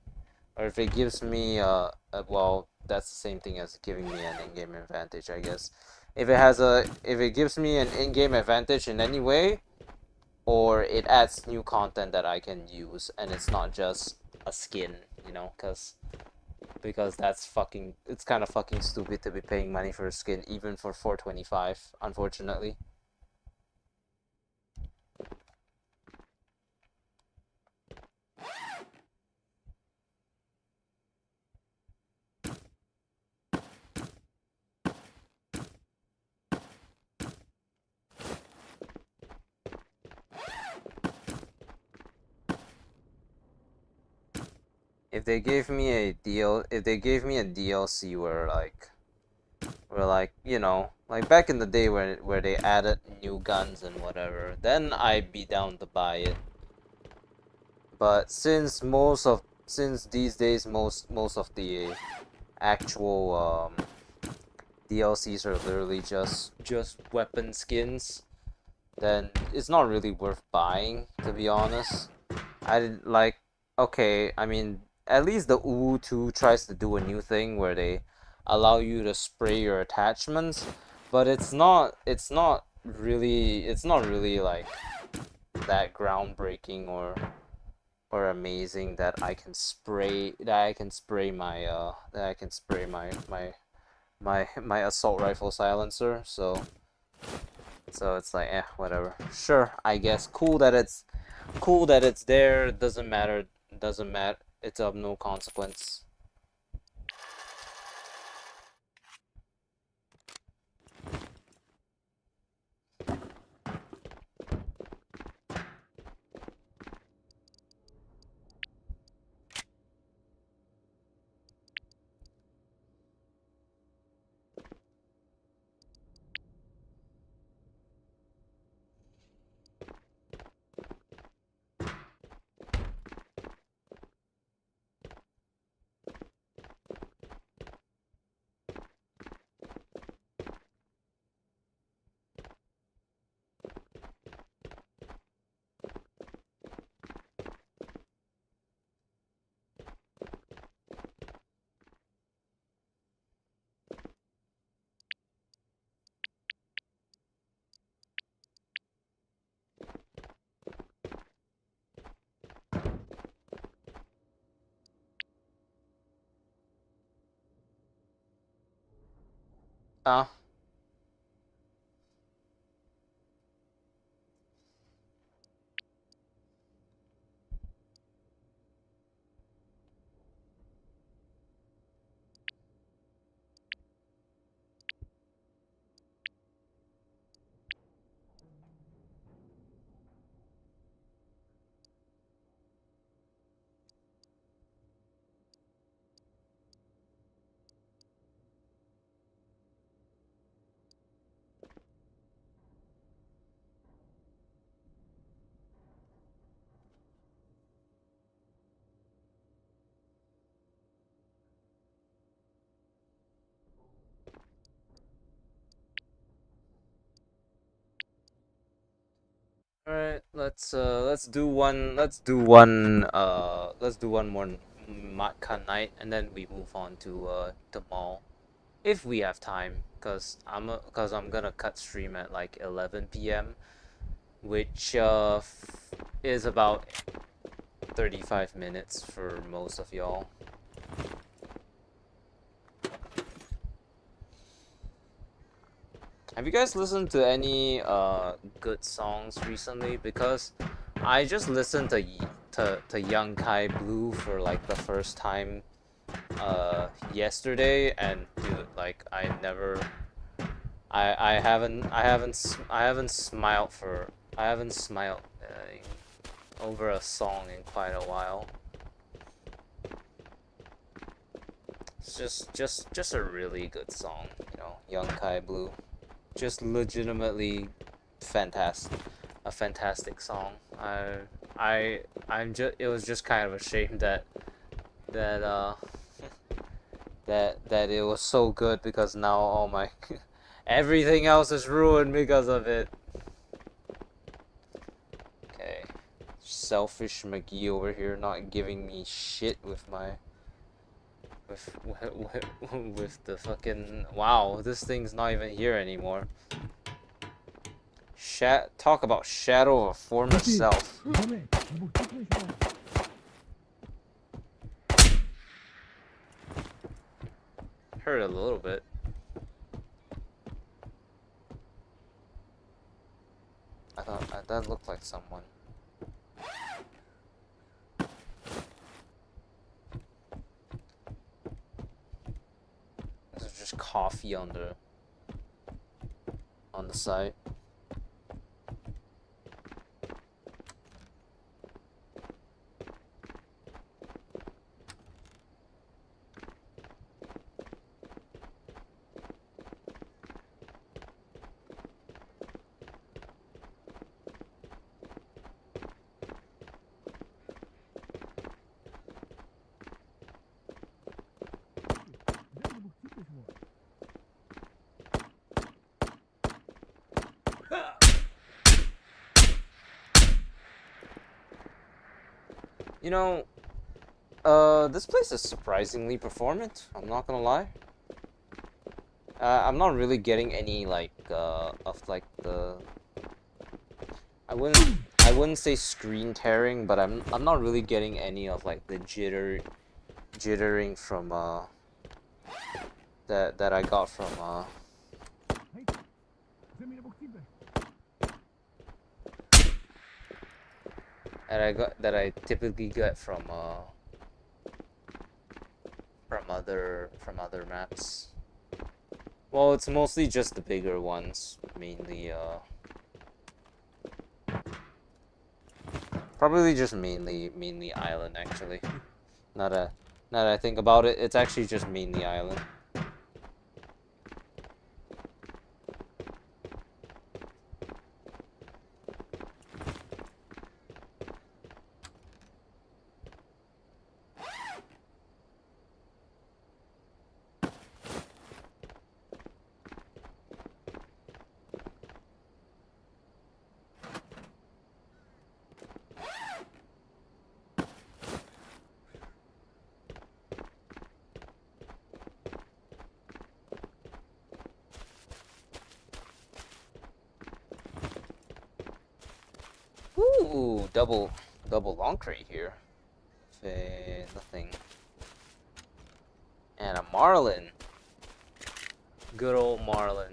well, that's the same thing as giving me an in-game advantage, I guess. If it gives me an in-game advantage in any way, or it adds new content that I can use, and it's not just a skin, you know, because it's kind of fucking stupid to be paying money for a skin even for 425, unfortunately. If they gave me a DLC where like, you know, like back in the day where they added new guns and whatever, then I'd be down to buy it. But since these days most of the actual DLCs are literally just weapon skins, then it's not really worth buying, to be honest. Okay, I mean, at least the Uwu 2 tries to do a new thing where they allow you to spray your attachments, but it's not really like that groundbreaking or amazing that I can spray my assault rifle silencer, so it's like, whatever. Sure, I guess. Cool that it's there. Doesn't matter. It's of no consequence. Uh, Alright, let's do one more Matka night, and then we move on to the mall if we have time, cause I'm gonna cut stream at like 11 p.m., which is about 35 minutes for most of y'all. Have you guys listened to any good songs recently? Because I just listened to Young Kai Blue for like the first time yesterday, and dude, like I haven't smiled over a song in quite a while. It's just a really good song, you know, Young Kai Blue. Just legitimately fantastic, a fantastic song. It was just kind of a shame that that it was so good, because now all my everything else is ruined because of it. Okay, selfish McGee over here not giving me shit with my with the fucking wow. This thing's not even here anymore. Talk about shadow of a former self. Hurt a little bit. I thought that looked like someone. There's just coffee on the site. You know, this place is surprisingly performant, I'm not gonna lie. I'm not really getting any like of like the I wouldn't say screen tearing, but I'm not really getting any of like the jittering from that I got from that I typically get from other maps. Well, it's mostly just the bigger ones, mainly probably just mainly island, actually. Now that I think about it, it's actually just mainly island. Ooh, double long crate here. Nothing. And a marlin. Good old Marlin.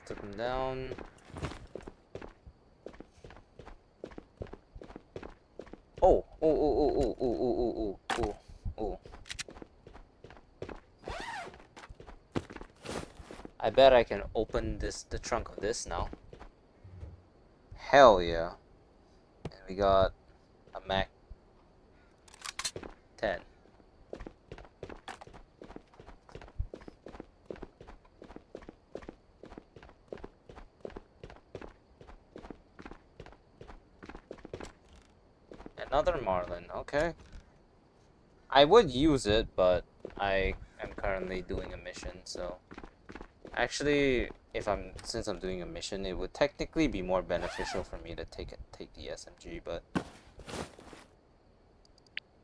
Took him down. Oh, oh, oh, oh, oh, oh, oh, oh, oh, oh. I bet I can open the trunk of this now. Hell yeah. And we got a Mac 10. Another Marlin, okay. I would use it, but I am currently doing a mission, so actually since I'm doing a mission, it would technically be more beneficial for me to take the SMG, but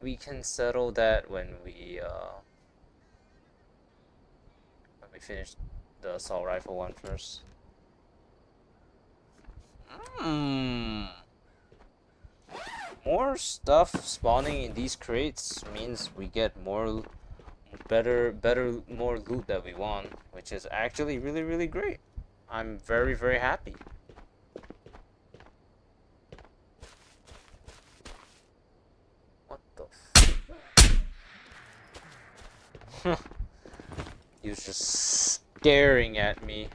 we can settle that when we finish the assault rifle one first. More stuff spawning in these crates means we get more more loot that we want, which is actually really great. I'm very happy. What the f He was just staring at me.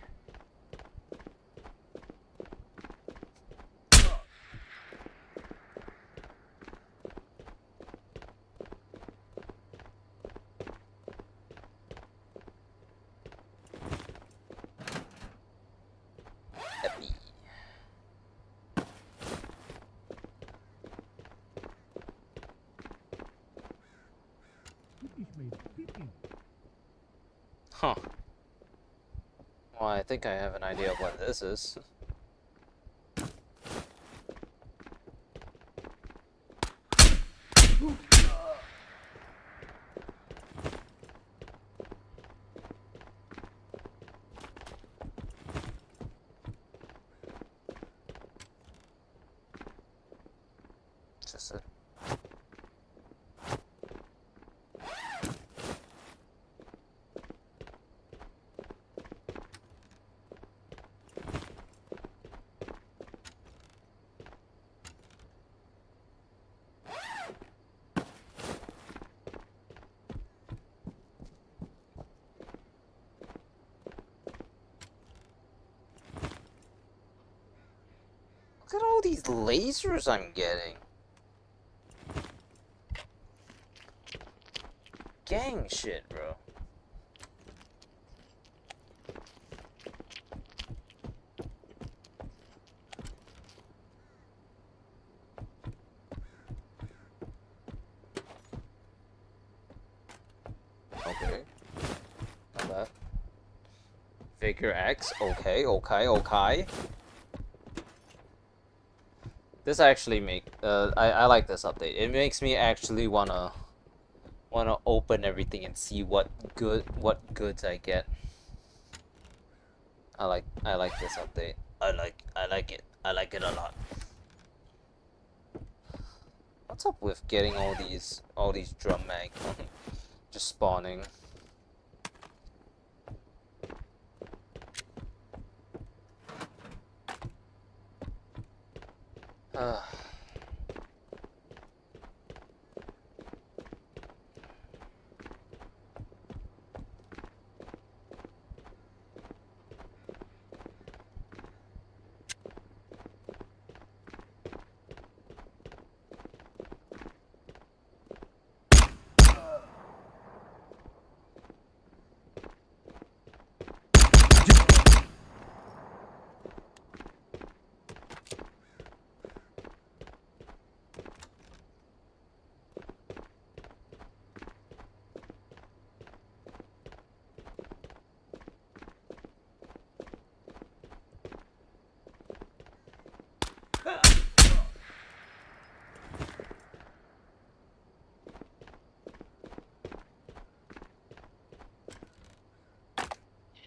Huh. Well, I think I have an idea of what this is. Just a Look at all these lasers I'm getting. Gang shit, bro. Okay. Not bad. Figure X. Okay. This actually I like this update. It makes me actually wanna open everything and see what goods I get. I like this update. I like it. I like it a lot. What's up with getting all these drum mag just spawning?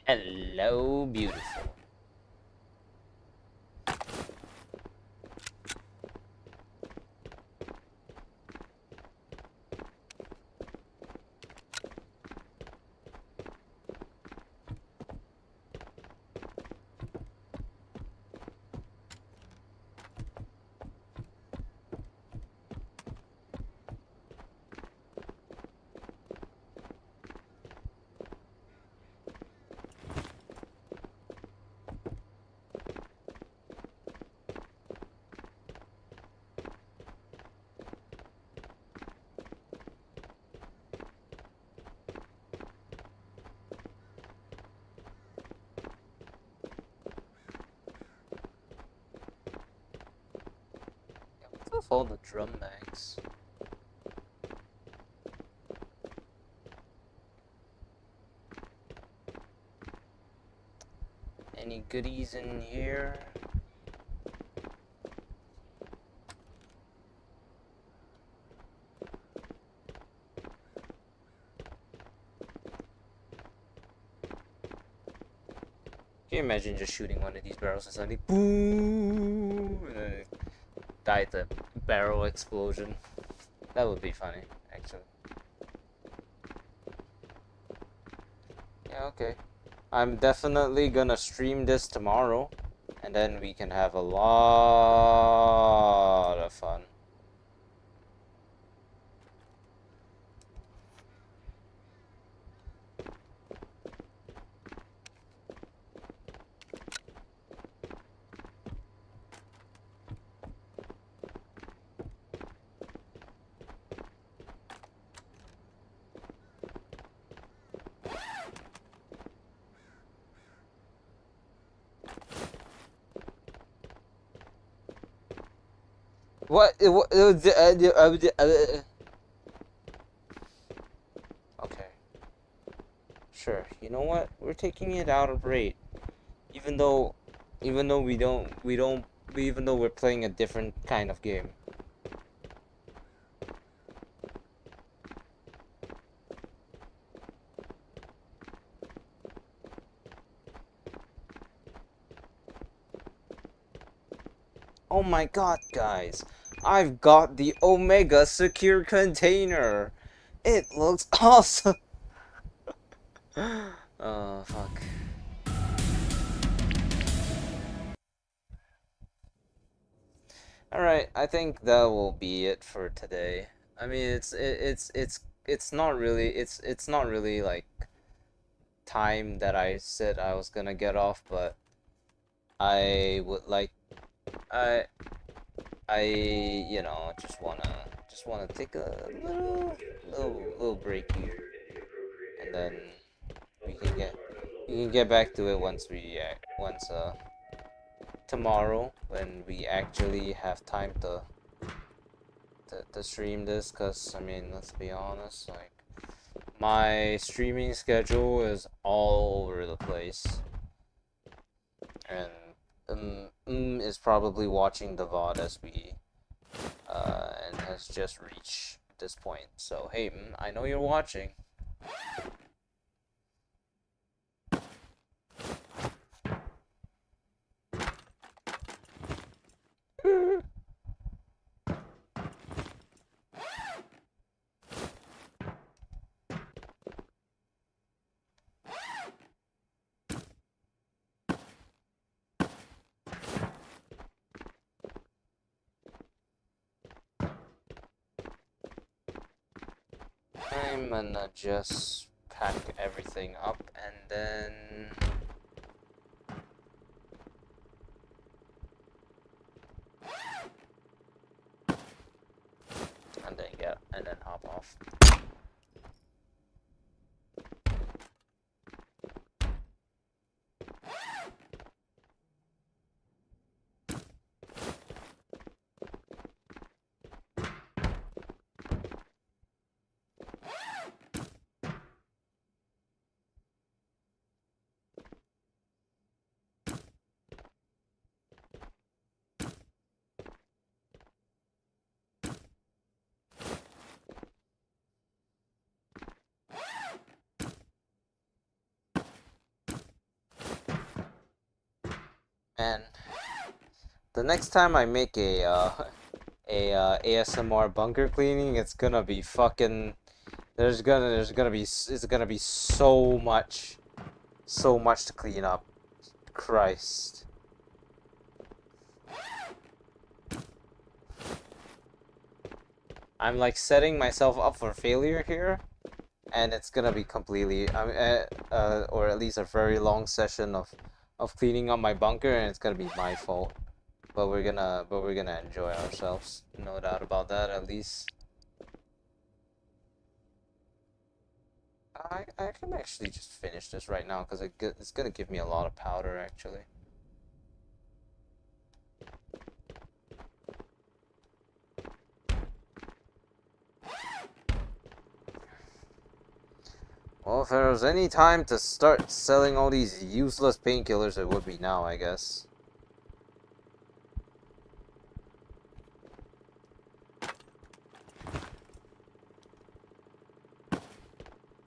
Hello, beautiful. with all the drum mags? Any goodies in here? Can you imagine just shooting one of these barrels and suddenly boom, and then it died the barrel explosion? That would be funny, actually. Yeah, okay. I'm definitely gonna stream this tomorrow, and then we can have a lot of fun. What? Okay. Sure. You know what? We're taking it out of rate, even though, even though even though we're playing a different kind of game. Oh my god, guys! I've got the Omega Secure Container! It looks awesome! Oh, fuck. Alright, I think that will be it for today. I mean, it's not really, it's not really, like, time that I said I was gonna get off, but I would like, I, you know, just wanna take a little break here, and then we can get back to it once tomorrow when we actually have time to stream this. Cause I mean, let's be honest, like my streaming schedule is all over the place, and is probably watching the VOD as we and has just reached this point. So hey, I know you're watching. I'm gonna just pack everything up and then hop off. And the next time I make ASMR bunker cleaning, it's gonna be fucking. It's gonna be so much to clean up. Christ. I'm like setting myself up for failure here, and it's gonna be completely, or at least a very long session of cleaning up my bunker, and it's gonna be my fault. But we're gonna enjoy ourselves, no doubt about that. At least I can actually just finish this right now because it's gonna give me a lot of powder actually. Well, if there was any time to start selling all these useless painkillers, it would be now, I guess.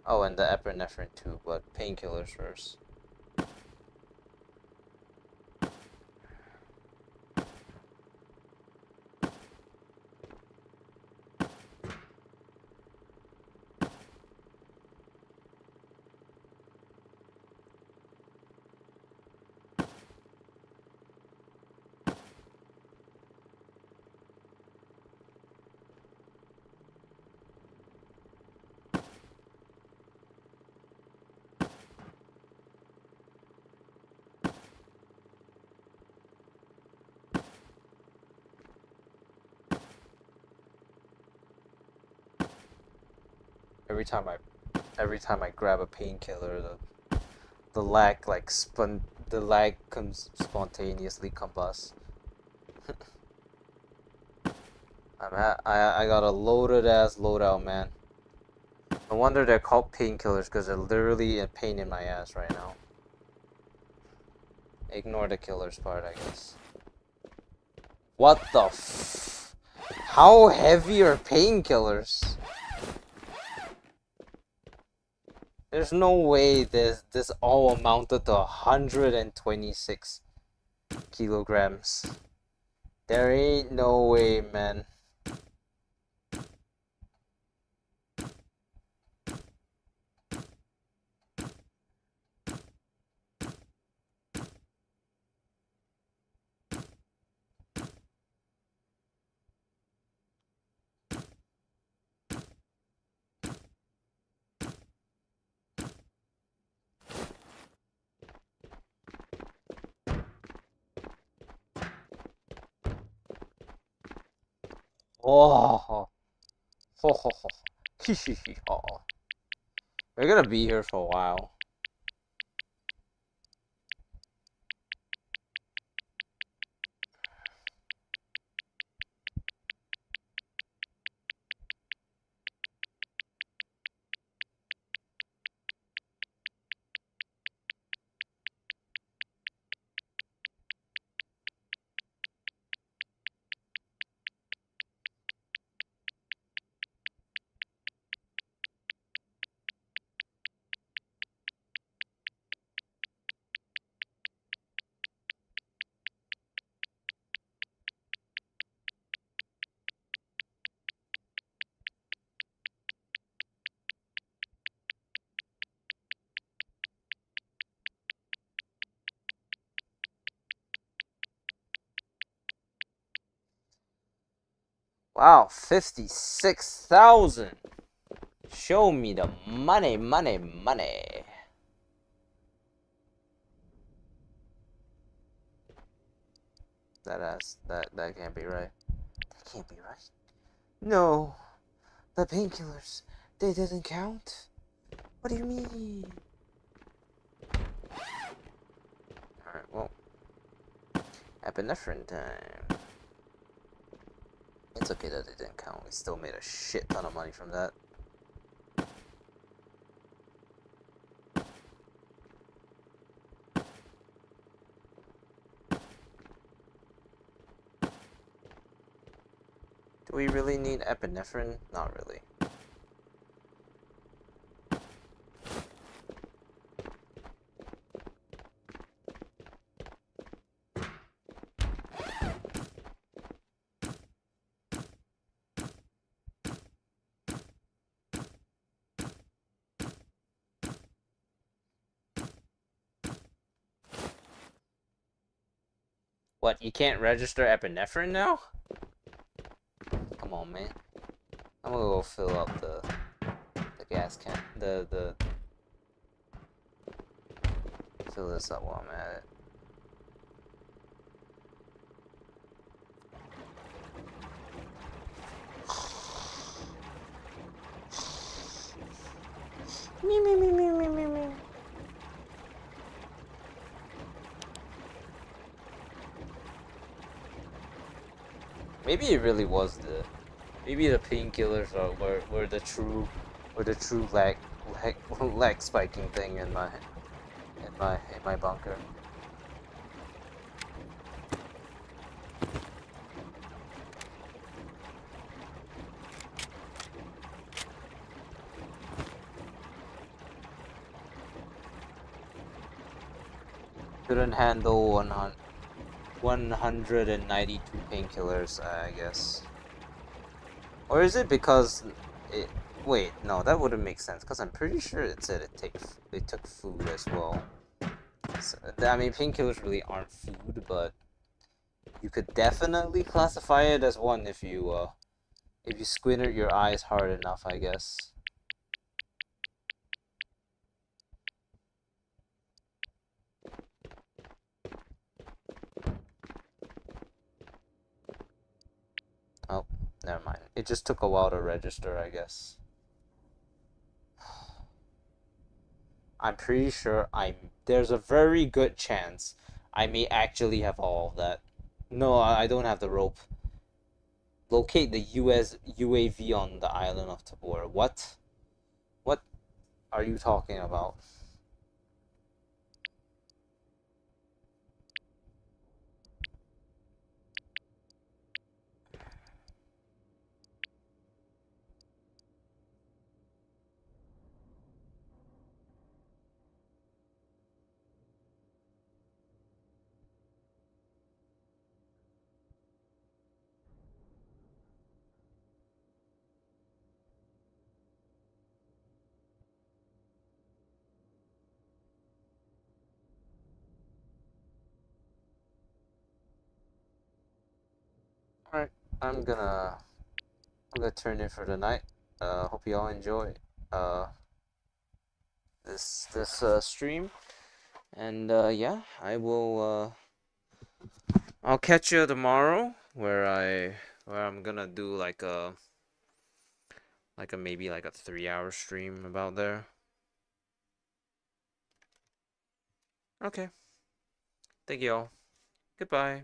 Oh, and the epinephrine too, but painkillers first. Every time I grab a painkiller, the lag comes spontaneously combust. I got a loaded ass loadout, man. No wonder they're called painkillers, because they're literally a pain in my ass right now. Ignore the killers part, I guess. What the f? How heavy are painkillers? There's no way this all amounted to 126 kilograms. There ain't no way, man. Oh, ho ho ho, hihihi ho. We're gonna be here for a while. Wow, 56,000. Show me the money, money, money. That can't be right. That can't be right. No, the painkillers, they didn't count. What do you mean? Alright, well, epinephrine time. It's okay that it didn't count. We still made a shit ton of money from that. Do we really need epinephrine? Not really. What, you can't register epinephrine now? Come on, man. I'm gonna go fill up the gas can. Fill this up while I'm at it. Me, me, me, me, me, me, me. Maybe it really was maybe the painkillers were the true lag leg spiking thing in my bunker. Couldn't handle 192 painkillers, I guess. Or is it because it? Wait, no, that wouldn't make sense. Because I'm pretty sure it said it took food as well. So, I mean, painkillers really aren't food, but you could definitely classify it as one if you squinted your eyes hard enough, I guess. Oh, never mind. It just took a while to register, I guess. I'm pretty sure there's a very good chance I may actually have all of that. No, I don't have the rope. Locate the US UAV on the island of Tabor. What? What are you talking about? Alright, I'm gonna turn in for the night. Hope you all enjoy uh this stream. And yeah, I'll catch you tomorrow where I'm gonna do like a maybe like a 3-hour stream about there. Okay. Thank you all. Goodbye.